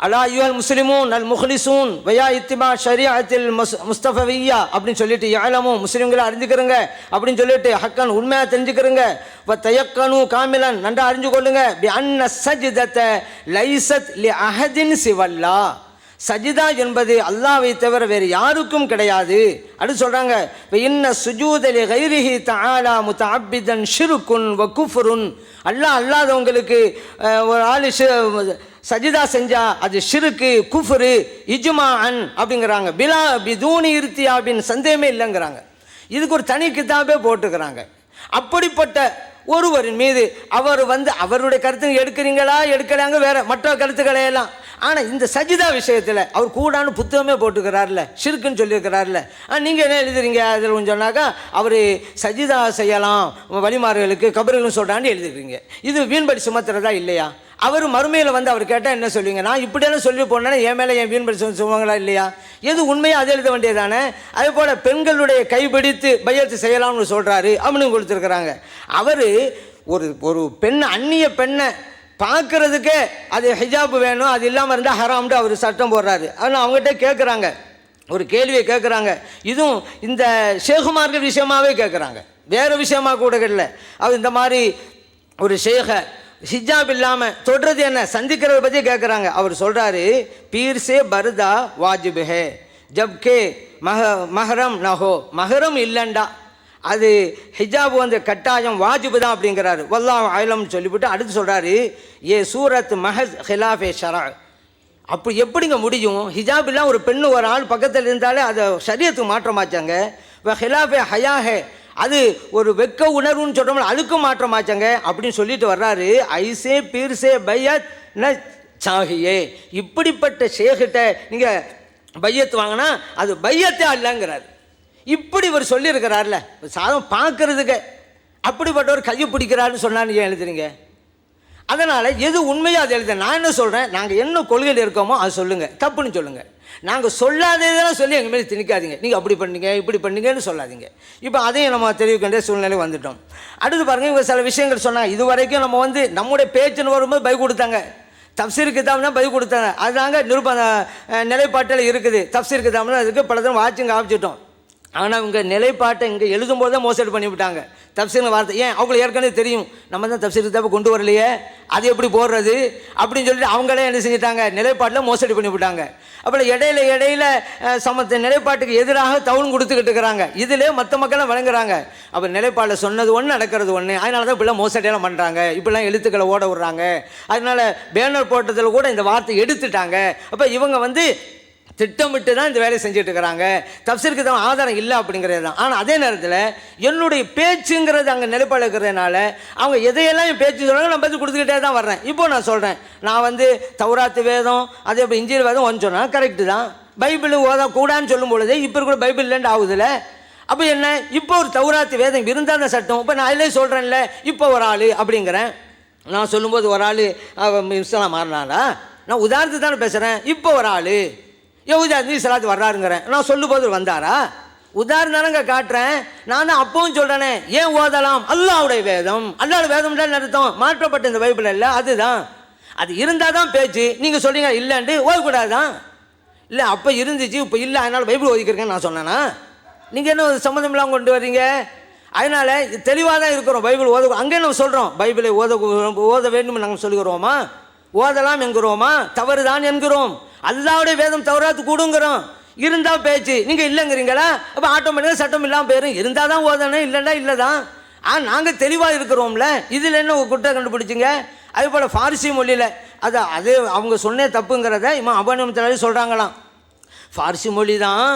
அலா யுவல் முஸ்லிமூன் அல் முஹ்லிசூன் வயா இத்திபா ஷரீஅத்தில் முஸ்தஃபவியா அப்படின்னு சொல்லிட்டு, யாலமும் முஸ்லீம்களை அறிஞ்சுக்கிறங்க அப்படின்னு சொல்லிட்டு, ஹக்கன் உண்மையாக தெரிஞ்சுக்கிறங்க, வ தயக்கனு காமிலன் நன்றா அறிஞ்சு கொள்ளுங்க, பி அன்ன சஜிதத்தை லைசத் லி அஹதின் சிவல்லா, சஜிதா என்பது அல்லாஹ்வை தவிர வேறு யாருக்கும் கிடையாது அப்படின்னு சொல்கிறாங்க. இன்ன சுஜூதலி கைரிஹி தஆலா முத்தஅப்பிதன் ஷிர்குன் வ குஃப்ருன், அல்லாதவங்களுக்கு ஒரு ஆள் சஜிதா செஞ்சா அது ஷிருக்கு குஃப்ரு இஜ்மா அன் அப்படிங்கிறாங்க. பிலா பிதூனி இருத்தியா அப்படின்னு சந்தேகமே இல்லைங்கிறாங்க. இதுக்கு ஒரு தனி கிதாபே போட்டுக்கிறாங்க. அப்படிப்பட்ட ஒருவரின் மீது அவர் அவருடைய கருத்து எடுக்கிறீங்களா எடுக்கலாங்க வேற மற்ற கருத்துக்களை எல்லாம். ஆனால் இந்த சஜிதா விஷயத்தில் அவர் கூடான்னு புத்தகமே போட்டுக்கிறார்ல, ஷிர்க்குன்னு சொல்லியிருக்கிறார்ல. நீங்கள் என்ன எழுதுறீங்க அதில் கொஞ்சம் சொன்னாக்கா அவர் சஜிதா செய்யலாம் வழிமாறுகளுக்கு கபர்களும் சொல்கிறான்னு எழுதிக்கிறீங்க. இது வீண்படி சுமத்துறதா இல்லையா? அவர் மறுமையில் அவர் கேட்டால் என்ன சொல்லுவீங்க? நான் இப்படியெல்லாம் சொல்லி போனேன்னா என் மேலே என் வீண்படி சொல்லுவாங்களா இல்லையா? எது உண்மையாக அதை எழுத வேண்டியதானே. அதே போல் பெண்களுடைய கைப்பிடித்து பையத்து செய்யலாம்னு சொல்கிறாரு அப்படின்னு கொடுத்துருக்குறாங்க. அவர் ஒரு பெண் அந்நிய பெண்ணை பார்க்கறதுக்கே அது ஹிஜாப் வேணும், அது இல்லாமல் இருந்தால் ஹராம்ட்டு அவர் சட்டம் போடுறாரு. ஆனால் அவங்ககிட்ட கேட்குறாங்க, ஒரு கேள்வியை கேட்குறாங்க. இதுவும் இந்த ஷேகுமார்கள் விஷயமாகவே கேட்குறாங்க, வேறு விஷயமாக கூட இல்லை. அவர் இந்த மாதிரி ஒரு ஷேகை ஹிஜாப் இல்லாமல் தொடுறது என்ன சந்திக்கிறத பற்றி கேட்குறாங்க. அவர் சொல்கிறாரு, பீர் சே பர்தா வாஜிப் ஹே ஜப்கே மஹரம் நஹோ, மஹரம் இல்லைண்டா அது ஹிஜாப் கட்டாயம் வாஜிபு தான் அப்படிங்கிறாரு. வல்லாஹ் ஆலம்னு சொல்லிவிட்டு அடுத்து சொல்கிறாரு, ஏ சூரத் மஹஸ் ஹிலாஃபே ஷரா. அப்படி எப்படிங்க முடியும்? ஹிஜாப் இல்லாமல் ஒரு பெண்ணு ஒரு ஆள் பக்கத்தில் இருந்தாலே அதை ஷரியத்துக்கு மாற்றமாச்சாங்க. ஹிலாஃபே ஹயாஹே அது ஒரு வெக்க உணர்வுன்னு சொல்கிறோம்ல, அதுக்கும் மாற்றமாச்சாங்க அப்படின்னு சொல்லிட்டு வர்றாரு. ஐசே பீர்சே பையத் ந சாகியே, இப்படிப்பட்ட ஷேகிட்ட நீங்கள் பையத்து வாங்கினா அது பையத்தே இல்லைங்கிறார். இப்படி இவர் சொல்லியிருக்கிறார்ல, சாதம் பார்க்கறதுக்கு அப்படிப்பட்டவர் கையை பிடிக்கிறாருன்னு சொன்னான்னு ஏன் எழுதுறீங்க? அதனால் எது உண்மையாக அது எழுத. நான் என்ன சொல்கிறேன், நாங்கள் என்ன கொள்கையில் இருக்கோமோ அது சொல்லுங்கள், தப்புன்னு சொல்லுங்கள். நாங்கள் சொல்லாததெல்லாம் சொல்லி எங்கள் மேலே திணிக்காதீங்க. நீங்கள் அப்படி பண்ணீங்க இப்படி பண்ணீங்கன்னு சொல்லாதீங்க. இப்போ அதையும் நம்ம தெரிவிக்க வேண்டிய சூழ்நிலை வந்துட்டோம். அடுத்து பாருங்கள், இவங்க சில விஷயங்கள் சொன்னாங்க. இது வரைக்கும் நம்ம நம்முடைய பேச்சுன்னு வரும்போது பை கொடுத்தாங்க, தப்சீர் கிதாப் தான் பதில் கொடுத்தாங்க. அதுதாங்க நிலைப்பாட்டில் இருக்குது. தப்சீர் கிதாப் தான் அதுக்கு பல தரம் வாட்சிங்க ஆரம்பிச்சிட்டோம். ஆனால் இவங்க நிலைப்பாட்டை இங்கே எழுதும்போது தான் மோசடி பண்ணிவிட்டாங்க. தப்சீர்னு வார்த்தை ஏன் அவங்களுக்கு ஏற்கனவே தெரியும், நம்ம தான் தப்சீர் கிதாபை கொண்டு வரலையே, அது எப்படி போடுறது அப்படின்னு சொல்லிட்டு அவங்களே என்ன செஞ்சிட்டாங்க, நிலைப்பாட்டில் மோசடி பண்ணிவிட்டாங்க. அப்புறம் இடையில சமத்த நிலைப்பாட்டுக்கு எதிராக தவுன் கொடுத்துக்கிட்டு இருக்கிறாங்க. இதிலே மற்ற மக்களும் வழங்குறாங்க. அப்போ நிலைப்பாட்டில் சொன்னது ஒன்று நடக்கிறது ஒன்று. அதனால தான் இப்படிலாம் மோசடியெல்லாம் பண்ணுறாங்க, இப்படிலாம் எழுத்துக்களை ஓட விடுறாங்க. அதனால் பேனர் போட்டதில் கூட இந்த வார்த்தை எடுத்துட்டாங்க. அப்போ இவங்க திட்டமிட்டு தான் இந்த வேலையை செஞ்சுட்டு இருக்கிறாங்க. தப்சீருக்கு தான் ஆதாரம் இல்லை அப்படிங்கிறது தான். ஆனால் அதே நேரத்தில் என்னுடைய பேச்சுங்கிறது அங்கே நிலைப்பாடு இருக்கிறதுனால அவங்க எதையெல்லாம் என் பேச்சு சொல்கிறாங்க நான் பதில் கொடுத்துக்கிட்டே தான் வர்றேன். இப்போ நான் சொல்கிறேன், நான் தௌராத்து வேதம் அதே இப்போ இஞ்சில் வேதம் ஒன்று சொன்னால் கரெக்டு தான். பைபிள் ஓதக்கூடான்னு சொல்லும் பொழுது இப்போ இருக்கிற பைபிள் இல்லைன்னு ஆகுதுல்ல. அப்போ என்ன, இப்போ ஒரு தௌராத்து வேதம் இருந்தால் அந்த சட்டம். இப்போ நான் அதிலே சொல்கிறேன்ல, இப்போ ஒரு ஆள் அப்படிங்கிறேன். நான் சொல்லும்போது ஒரு ஆள் இஸ்லாம் மாறினாரா? நான் உதாரணத்துக்கு தானே பேசுகிறேன். இப்போ ஒரு ஆள் யஹூதி இஸ்லாத்து வர்றாருங்கிறேன். நான் சொல்லும்போது வந்தாரா? உதாரணங்க காட்டுறேன். நான் தான் அப்பவும் சொல்கிறேனே, ஏன் ஓதலாம்? அல்லாஹ்வுடைய வேதம், அல்லாஹ்வுடைய வேதம் தான் அர்த்தம். மாற்றப்பட்ட இந்த பைபிள் இல்லை, அதுதான். அது இருந்தால் தான் பேச்சு. நீங்கள் சொல்கிறீங்க இல்லைன்ட்டு ஓதக்கூடாது தான். இல்லை அப்போ இருந்துச்சு இப்போ இல்லை அதனால் பைபிள் ஓதிக்கிறேன்னு நான் சொன்னேன்னா நீங்கள் என்ன சம்மந்தம் இல்லாமல் கொண்டு வர்றீங்க? அதனால் தெளிவாக தான் இருக்கிறோம். பைபிள் அங்கே நம்ம சொல்கிறோம், பைபிளை ஓத வேண்டும் நாங்கள் சொல்லுகிறோமா? ஓதலாம் என்கிறோமா? தவறு தான் என்கிறோம். அல்லாஹ்வுடைய வேதம் தவறாத்து கூடுங்கிறோம். இருந்தால் பேச்சு, நீங்கள் இல்லைங்கிறீங்களா? அப்போ ஆட்டோமேட்டிக்காக சட்டம் இல்லாமல் போயிடும். இருந்தால் தான் ஓதணும், இல்லைன்னா இல்லை தான். நாங்கள் தெளிவாக இருக்கிறோம்ல, இதில் என்ன குற்றம் கண்டுபிடிச்சிங்க? அதே போல் ஃபாரிசி மொழியில் அது அவங்க சொன்னே தப்புங்கிறத இமாம் அபுஹனீஃபா சொல்கிறாங்களாம். ஃபாரிசி மொழி தான்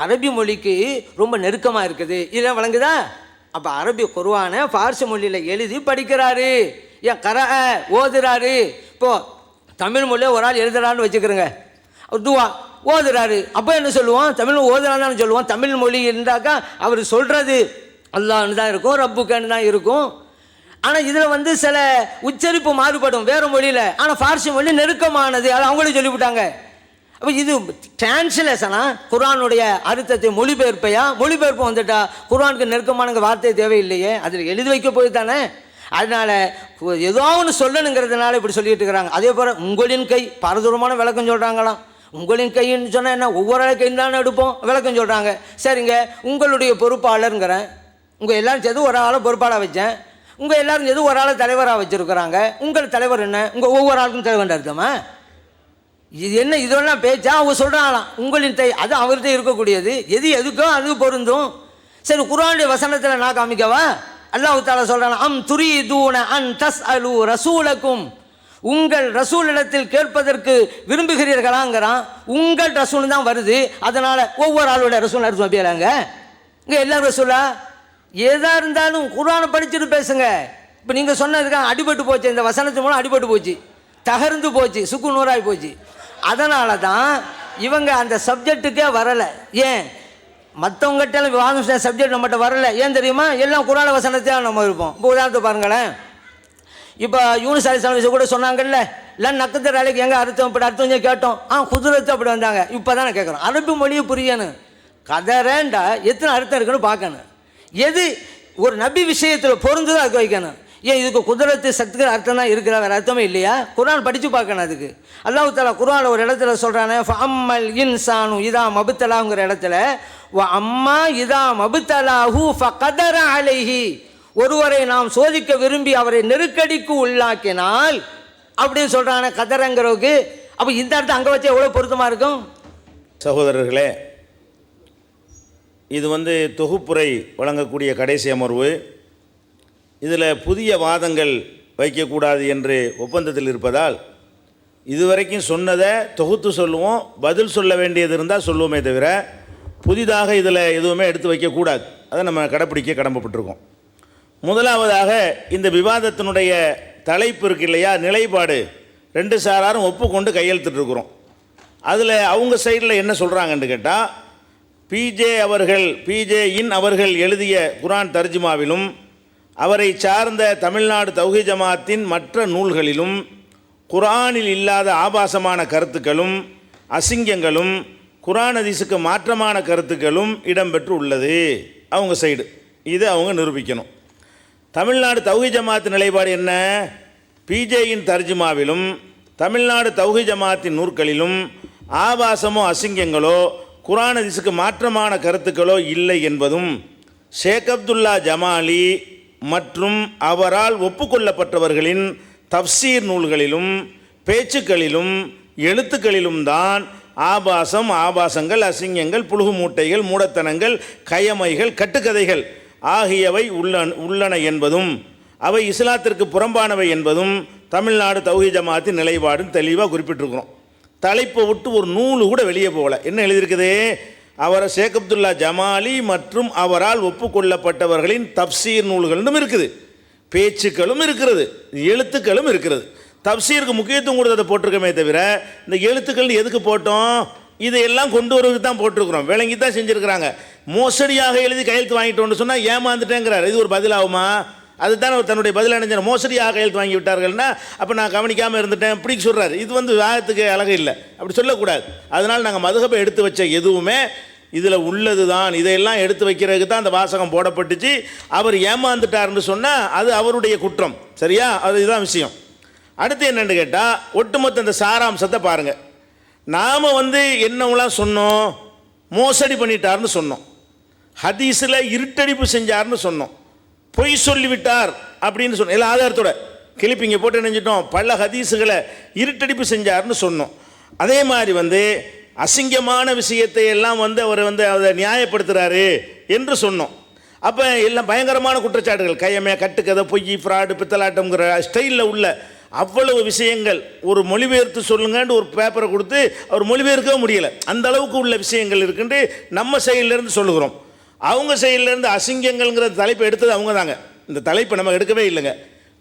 அரபி மொழிக்கு ரொம்ப நெருக்கமாக இருக்குது. இதெல்லாம் வழங்குதா? அப்போ அரபி குர்ஆனை ஃபாரிசி மொழியில் எழுதி படிக்கிறாரு, ஏன் ஓதுறாரு. இப்போது தமிழ் மொழியில் ஒரு ஆள் எழுதுறான்னு வச்சுக்கிறோங்க, துவா ஓதுறாரு. அப்போ என்ன சொல்லுவோம்? தமிழ் ஓதுறான்னு சொல்லுவோம். தமிழ் மொழி இருந்தாக்கா அவர் சொல்கிறது அல்லாஹ்னு தான் இருக்கும், ரப்புக்கன்னு தான் இருக்கும். ஆனால் இதில் சில உச்சரிப்பு மாறுபடும் வேறு மொழியில். ஆனால் ஃபார்சி மொழி நெருக்கமானது, அது அவங்களே சொல்லிவிட்டாங்க. அப்போ இது டிரான்ஸ்லேஷனா? குர்ஆனுடைய அர்த்தத்தை மொழிபெயர்ப்பையா? மொழிபெயர்ப்பு வந்துட்டா குர்ஆனுக்கு நெருக்கமான வார்த்தை தேவையில்லையே, அதில் எழுதி வைக்க போய் தானே. அதனால் ஏதோ ஒன்று சொல்லணுங்கிறதுனால இப்படி சொல்லிட்டு இருக்கிறாங்க. அதே போல் உங்களின் கை பரதூரமான விளக்கம் சொல்கிறாங்களாம். உங்களின் கைன்னு சொன்னால் என்ன, ஒவ்வொரு கையும் தானே எடுப்போம், விளக்கம் சொல்கிறாங்க. சரிங்க, உங்களுடைய பொறுப்பாளருங்கிறேன். உங்கள் எல்லோரும் சேர்த்து ஒரு ஆளை பொறுப்பாளாக வச்சேன், உங்கள் எல்லோரும் சேர்த்து ஒரு ஆளை தலைவராக வச்சுருக்கிறாங்க. உங்கள் தலைவர் என்ன? உங்கள் ஒவ்வொரு ஆளுக்கும் தலைவர் அர்த்தமா? இது என்ன இதெல்லாம் பேச்சா? அவங்க சொல்கிறாங்களாம் உங்களின் கை, அது அவர்கிட்ட இருக்கக்கூடியது, எது எதுக்கோ அது பொருந்தும். சரி, குர்ஆனுடைய வசனத்தில் நான் காமிக்கவா? அல்லாஹ் தஆலா சொல்றான், அம் துரீதூன அன் தஸ்அலு ரசூலக்கும், உங்கள் ரசூலிடத்தில் கேட்பதற்கு விரும்புகிறீர்களாங்கிறான். உங்கள் ரசூல் தான் வருது, அதனால் ஒவ்வொரு ஆளோட ரசூல் அர்த்தம் வைப்பியலாங்க. இங்கே எல்லாரும் ரசூலா? எதாக இருந்தாலும் குர்ஆனை படிச்சுட்டு பேசுங்க. இப்போ நீங்கள் சொன்னதுக்காக அடிபட்டு போச்சு, இந்த வசனத்து மூலம் அடிபட்டு போச்சு, தகர்ந்து போச்சு, சுக்கு நூறாகி போச்சு. அதனால தான் இவங்க அந்த சப்ஜெக்டுக்கே வரலை. ஏன் மற்றவங்ககிட்ட விவாதம் சப்ஜெக்ட் நம்மகிட்ட வரலை? ஏன் தெரியுமா? எல்லாம் குர்ஆன் வசனத்தையும் நம்ம இருப்போம். இப்போ உதாரணத்தை பாருங்களேன். இப்போ யூனுஸ் அலைஹிஸ்ஸலாம் கூட சொன்னாங்கல்ல, இல்லை நக்கத்தர் அலைக்கு எங்கே அர்த்தம், இப்படி அர்த்தம் கேட்டோம். குதிரத்து அப்படி வந்தாங்க. இப்போ தானே கேட்குறோம், அரபு மொழியை புரியணும். கதறேண்டா எத்தனை அர்த்தம் இருக்குன்னு பார்க்கணும். எது ஒரு நபி விஷயத்தில் பொருந்துதோ அதுக்கு வைக்கணும். ஏன் இதுக்கு குதிரத்து சக்திக்கிற அர்த்தம் தான் இருக்கிற, வேறு அர்த்தமே இல்லையா? குர்ஆன் படித்து பார்க்கணும். அதுக்கு அல்லாஹ் தஆலா குர்ஆனில் ஒரு இடத்துல சொல்கிறானே, ஃபஅம்மல் இன்சானு இதா மபுத்தலாங்கிற இடத்துல வ அம்மா இதா மபுத்தலாஹு ஃபகதர அலைஹி, ஒருவரை நாம் சோதிக்க விரும்பி அவரை நெருக்கடிக்கு உள்ளாக்கினால் அப்படின்னு சொல்கிறானே கதரங்கிறவுக்கு. அப்போ இந்த அர்த்தம் அங்கே வச்சு எவ்வளோ பொருத்தமாக இருக்கும்? சகோதரர்களே, இது தொகுப்புரை வழங்கக்கூடிய கடைசி அமர்வு. இதில் புதிய வாதங்கள் வைக்கக்கூடாது என்று ஒப்பந்தத்தில் இருப்பதால் இதுவரைக்கும் சொன்னதை தொகுத்து சொல்லுவோம், பதில் சொல்ல வேண்டியது இருந்தால் சொல்லுவோமே தவிர புதிதாக இதில் எதுவுமே எடுத்து வைக்கக்கூடாது. அதை நம்ம கடைப்பிடிக்க கடமைப்பட்டிருக்கோம். முதலாவதாக இந்த விவாதத்தினுடைய தலைப்பு இருக்கு இல்லையா, நிலைப்பாடு, ரெண்டு சாராரும் ஒப்புக்கொண்டு கையெழுத்திட்டுருக்குறோம். அதில் அவங்க சைடில் என்ன சொல்கிறாங்கன்னு கேட்டால், பிஜே அவர்கள் எழுதிய குர்ஆன் தர்ஜுமாவிலும் அவரை சார்ந்த தமிழ்நாடு தௌஹீத் ஜமாத்தின் மற்ற நூல்களிலும் குர்ஆனில் இல்லாத ஆபாசமான கருத்துக்களும் அசிங்கங்களும் குர்ஆன் ஹதீஸுக்கு மாற்றமான கருத்துக்களும் இடம்பெற்று உள்ளது. அவங்க சைடு இதை அவங்க நிரூபிக்கணும். தமிழ்நாடு தௌஹீத் ஜமாத் நிலைப்பாடு என்ன? பிஜேயின் தர்ஜுமாவிலும் தமிழ்நாடு தௌஹீத் ஜமாத்தின் நூற்களிலும் ஆபாசமோ அசிங்கங்களோ குர்ஆன் ஹதீஸுக்கு மாற்றமான கருத்துக்களோ இல்லை என்பதும், ஷேக் அப்துல்லா ஜமாலி மற்றும் அவரால் ஒப்புக்கொள்ளப்பட்டவர்களின் தஃப்சீர் நூல்களிலும் பேச்சுக்களிலும் எழுத்துக்களிலும் தான் ஆபாசங்கள், அசிங்கங்கள், புழுகு மூட்டைகள், மூடத்தனங்கள், கயமைகள், கட்டுக்கதைகள் ஆகியவை உள்ளன என்பதும் அவை இஸ்லாத்திற்கு புறம்பானவை என்பதும் தமிழ்நாடு தௌஹீத் ஜமாத்தின் நிலைப்பாடுன்னு தெளிவாக குறிப்பிட்டிருக்கிறோம். தலைப்பை விட்டு ஒரு நூல் கூட வெளியே போகல. என்ன எழுதியிருக்குது? அவரை ஷேக் அப்துல்லா ஜமாலி மற்றும் அவரால் ஒப்புக்கொள்ளப்பட்டவர்களின் தஃப்சீர் நூல்களும் இருக்குது, பேச்சுக்களும் இருக்கிறது, எழுத்துக்களும் இருக்கிறது. தஃப்சீருக்கு முக்கியத்துவம் கொடுத்ததை போட்டிருக்கமே தவிர இந்த எழுத்துக்கள் எதுக்கு போட்டோம்? இதையெல்லாம் கொண்டு வருவதுக்கு தான் போட்டிருக்கிறோம். விளங்கி தான் செஞ்சுருக்கிறாங்க. மோசடியாக எழுதி கையெழுத்து வாங்கிட்டோன்னு சொன்னால் ஏமாந்துட்டேங்கிறார். இது ஒரு பதிலாகுமா? அதுதான் அவர் தன்னுடைய பதில் அடைஞ்சார். மோசடியாக கையெழுத்து வாங்கி விட்டார்கள்னா அப்போ நான் கவனிக்காமல் இருந்துட்டேன் இப்படி சொல்கிறார். இது விவாதத்துக்கு அழகு இல்லை, அப்படி சொல்லக்கூடாது. அதனால் நாங்கள் மதுஹபை எடுத்து வச்ச எதுவுமே இதில் உள்ளது தான். இதையெல்லாம் எடுத்து வைக்கிறதுக்கு தான் அந்த வாசகம் போடப்பட்டுச்சு. அவர் ஏமாந்துட்டார்னு சொன்னால் அது அவருடைய குற்றம். சரியா? அதுதான் விஷயம். அடுத்து என்னென்னு கேட்டால், ஒட்டுமொத்த இந்த சாராம்சத்தை பாருங்கள். நாம் என்னவெல்லாம் சொன்னோம்? மோசடி பண்ணிட்டார்னு சொன்னோம், ஹதீஸில் இருட்டடிப்பு செஞ்சார்னு சொன்னோம், பொய் சொல்லிவிட்டார் அப்படின்னு சொன்னோம். எல்லாம் ஆதாரத்தோட கிளிப்பிங்க போட்டு நினைஞ்சிட்டோம். பல ஹதீஸுகளை இருட்டடிப்பு செஞ்சார்னு சொன்னோம். அதே மாதிரி அசிங்கமான விஷயத்தை எல்லாம் அவர் அதை நியாயப்படுத்துகிறாரு என்று சொன்னோம். அப்போ எல்லாம் பயங்கரமான குற்றச்சாட்டுகள், கையமே, கட்டுக்கதை, பொய், ஃப்ராடு, பித்தலாட்டம்ங்கிற ஸ்டைலில் உள்ள அவ்வளவு விஷயங்கள். ஒரு மொழிபெயர்த்து சொல்லுங்கன்னு ஒரு பேப்பரை கொடுத்து அவர் மொழிபெயர்க்கவே முடியலை. அந்த அளவுக்கு உள்ள விஷயங்கள் இருக்குன்ட்டு நம்ம சைட்லேருந்து சொல்லுகிறோம். அவங்க சைட்லேருந்து அசிங்கங்கள்ங்கிற தலைப்பை எடுத்தது அவங்க தாங்க. இந்த தலைப்பை நம்ம எடுக்கவே இல்லைங்க.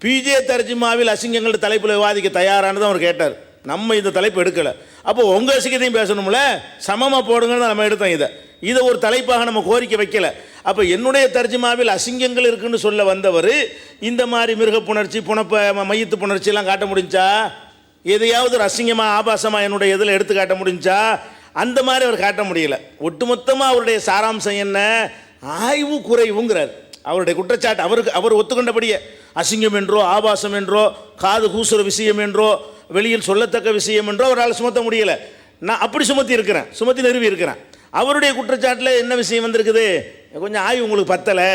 பிஜே தர்ஜுமாவில் அசிங்கங்கள் தலைப்பில் விவாதிக்க தயாரானது அவர் கேட்டார். நம்ம இந்த தலைப்பு எடுக்கலை. அப்போ உங்கள் அசிங்கத்தையும் பேசணும்ல, சமமாக போடுங்கன்னு நம்ம எடுத்தோம். இதை ஒரு தலைப்பாக நம்ம கோரிக்கை வைக்கலை. அப்போ என்னுடைய தர்ஜுமாவில் அசிங்கங்கள் இருக்குன்னு சொல்ல வந்தவர் இந்த மாதிரி மிருக புணர்ச்சி, மையத்து புணர்ச்சியெல்லாம் காட்ட முடிஞ்சா? எதையாவது ஒரு அசிங்கமாக ஆபாசமாக என்னுடைய இதில் எடுத்து காட்ட முடிஞ்சா? அந்த மாதிரி அவர் காட்ட முடியல. ஒட்டுமொத்தமாக அவருடைய சாராம்சம் என்ன? ஆய்வு குறைவுங்கிறார். அவருடைய குற்றச்சாட்டு அவர் ஒத்துக்கொண்டபடியே அசிங்கம் என்றோ ஆபாசம் என்றோ காது கூசுற விஷயம் என்றோ வெளியில் சொல்லத்தக்க விஷயம் என்றோ அவரால் சுமத்த முடியலை. நான் அப்படி சுமத்தி நிறுவி இருக்கிறேன். அவருடைய குற்றச்சாட்டில் என்ன விஷயம் வந்திருக்குது? கொஞ்சம் ஆய்வு உங்களுக்கு பத்தலை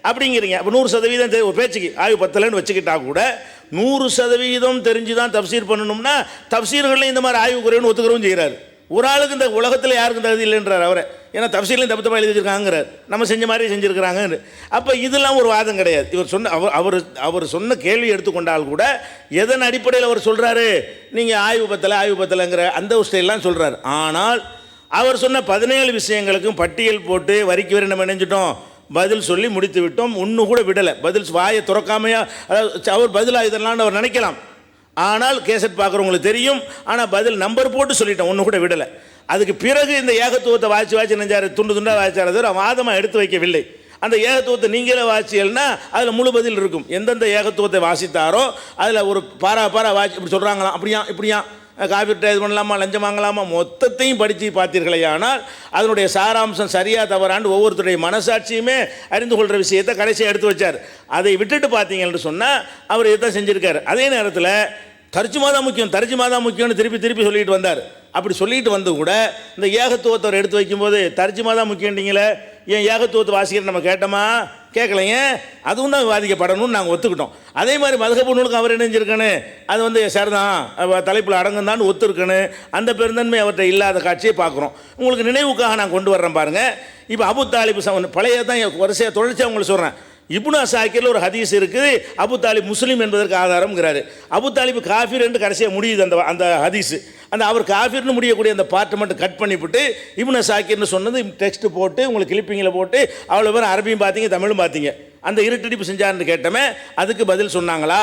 அப்படிங்கிறீங்க. அப்போ 100% ஒரு பேச்சுக்கு ஆய்வு பத்தலைன்னு வச்சுக்கிட்டா கூட 100% தெரிஞ்சு தான் தப்சீர் பண்ணணும்னா தப்சீர்களில் இந்த மாதிரி ஆய்வு குறைவுன்னு ஒத்துக்கிறவும் செய்கிறார். ஒரு ஆளுக்கு இந்த உலகத்தில் யாருக்கும் தகுதி இல்லைன்றார் அவரை. ஏன்னா தப்சீலையும் தப்பு தப்பாக எழுதி வச்சிருக்காங்கிறார், நம்ம செஞ்ச மாதிரி செஞ்சுருக்கிறாங்க. அப்போ இதெல்லாம் ஒரு வாதம் கிடையாது. இவர் சொன்ன அவர் சொன்ன கேள்வி எடுத்துக்கொண்டால் கூட எதன் அடிப்படையில் அவர் சொல்கிறாரு, நீங்கள் ஆய்வு பத்தலைங்கிற அந்த ஸ்டைல்லாம் சொல்கிறார். ஆனால் அவர் சொன்ன 17 விஷயங்களுக்கும் பட்டியல் போட்டு வரிக்கு வரை நம்ம நினைஞ்சிட்டோம், பதில் சொல்லி முடித்து விட்டோம். ஒன்று கூட விடலை, பதில் வாயை துறக்காமையா. அதாவது அவர் பதிலாக இதெல்லாம் அவர் நினைக்கலாம், ஆனால் கேசட் பார்க்குறவங்களுக்கு தெரியும். ஆனால் பதில் நம்பர் போட்டு சொல்லிட்டோம், ஒன்று கூட விடலை. அதுக்கு பிறகு இந்த ஏகத்துவத்தை வாய்ச்சி நெஞ்சார், துண்டு துண்டாக வாய்ச்சாரது வாதமாக எடுத்து வைக்கவில்லை. அந்த ஏகத்துவத்தை நீங்களே வாசியல்னா அதில் முழு பதில் இருக்கும். எந்தெந்த ஏகத்துவத்தை வாசித்தாரோ அதில் ஒரு பாரா வாசி இப்படி சொல்கிறாங்களாம், இப்படியா காப்பீட்டு இது பண்ணலாமா, லஞ்சம் வாங்கலாமா, மொத்தத்தையும் படித்து பார்த்தீர்களே. ஆனால் அதனுடைய சாராம்சம் சரியாக தவறாண்டு ஒவ்வொருத்தருடைய மனசாட்சியுமே அறிந்து கொள்கிற விஷயத்தை கடைசியாக எடுத்து வச்சார். அதை விட்டுட்டு பார்த்தீங்கன்னு சொன்னால் அவர் இதை செஞ்சுருக்கார். அதே நேரத்தில் தர்ஜுமா தான் முக்கியம்னு திருப்பி சொல்லிட்டு வந்தார். அப்படி சொல்லிட்டு வந்து கூட இந்த ஏகத்துவத்தை அவர் எடுத்து வைக்கும்போது தர்ஜுமா தான் முக்கியன்றீங்களே, ஏன் ஏகத்துவத்தை வாசிக்கிற நம்ம கேட்டோமா? கேட்கலைங்க. அதுவும் தான் விவாதிக்கப்படணும்னு நாங்கள் ஒத்துக்கிட்டோம். அதே மாதிரி மதுகபு நூலுக்கு அவர் இணைஞ்சிருக்கணும், அது வந்து சரிதான் தலைப்பில் அடங்குந்தான்னு ஒத்துருக்கணும். அந்த பெருந்தன்மை அவர்கிட்ட இல்லாத காட்சியை பார்க்குறோம். உங்களுக்கு நினைவுக்காக நான் கொண்டு வர்றேன் பாருங்கள். இப்போ அபு தாலிப் பழைய தான் வரிசையாக தொடர்ச்சியாக உங்களுக்கு சொல்கிறேன். இப்னு அசாக்கிரில் ஒரு ஹதீஸ் இருக்குது, அபு தாலிப் முஸ்லீம் என்பதற்கு ஆதாரம்ங்கிறாரு. அபு தாலிப் காஃபிர் என்று கடைசியாக முடியுது அந்த ஹதீஸ். அந்த அவர் காஃபிர்னு முடியக்கூடிய அந்த பாட்டை மட்டும் கட் பண்ணிவிட்டு இப்னு அசாக்கிர்னு சொன்னது டெக்ஸ்ட் போட்டு உங்களுக்கு கிளிப்பிங்கில் போட்டு அவ்வளோ பேர் அரபியும் பார்த்தீங்க, தமிழும் பார்த்தீங்க. அந்த இருட்டடிப்பு செஞ்சார்னு கேட்டோமே, அதுக்கு பதில் சொன்னாங்களா?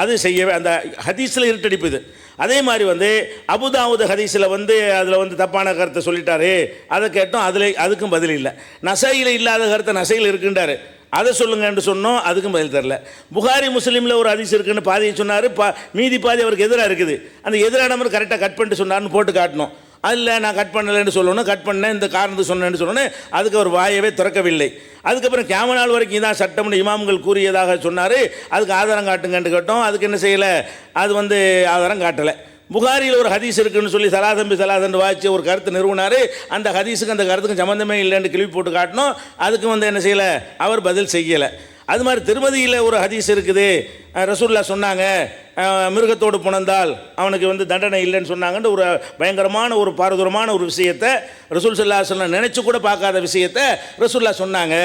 அது செய்யவே அந்த ஹதீஸில் இருட்டடிப்பு இது. அதே மாதிரி வந்து அபுதாவுது ஹதீஸில் வந்து அதில் தப்பான கருத்தை சொல்லிட்டாரு, அதை கேட்டோம், அதுக்கும் பதில் இல்லை. நசையில் இல்லாத கருத்தை நசையில் இருக்குன்றாரு, அதை சொல்லுங்கன்னு சொன்னோம், அதுக்கும் பதில் தரல. புகாரி முஸ்லீமில் ஒரு ஹதீஸ் இருக்குன்னு பாதியை சொன்னார், மீதி பாதி அவருக்கு எதிராக இருக்குது. அந்த எதிரான நம்பர் கரெக்டாக கட் பண்ணிட்டு சொன்னார்னு போட்டு காட்டணும். அதில் நான் கட் பண்ணலைன்னு சொல்லணும், கட் பண்ணேன் இந்த காரணத்துக்கு சொன்னேன்னு சொல்லணும், அதுக்கு அவர் வாயவே திறக்கவில்லை. அதுக்கப்புறம் கியாம நாள் வரைக்கும் இதான் சட்டம்னு இமாம்கள் கூறியதாக சொன்னார், அதுக்கு ஆதாரம் காட்டுங்கன்னு கேட்டோம், அதுக்கு என்ன செய்யலை, அது வந்து ஆதாரம் காட்டலை. புகாரியில் ஒரு ஹதீஸ் இருக்குன்னு சொல்லி சலாதன் வாய்ச்சி ஒரு கருத்து நிறுவனார், அந்த ஹதீஸுக்கு அந்த கருத்துக்கும் சம்மந்தமே இல்லைன்னு கிளிப் போட்டு காட்டணும், அதுக்கு வந்து என்ன செய்யலை, அவர் பதில் செய்யலை. அது மாதிரி திருமதியில் ஒரு ஹதீஸ் இருக்குது, ரசூல்லா சொன்னாங்க மிருகத்தோடு புணர்ந்தால் அவனுக்கு வந்து தண்டனை இல்லைன்னு சொன்னாங்கன்னு ஒரு பயங்கரமான ஒரு பாரதூரமான ஒரு விஷயத்தை ரசூல் ஸல்லல்லாஹு அலைஹி வஸல்லம் நினச்சி கூட பார்க்காத விஷயத்தை ரசூல்லா சொன்னாங்க.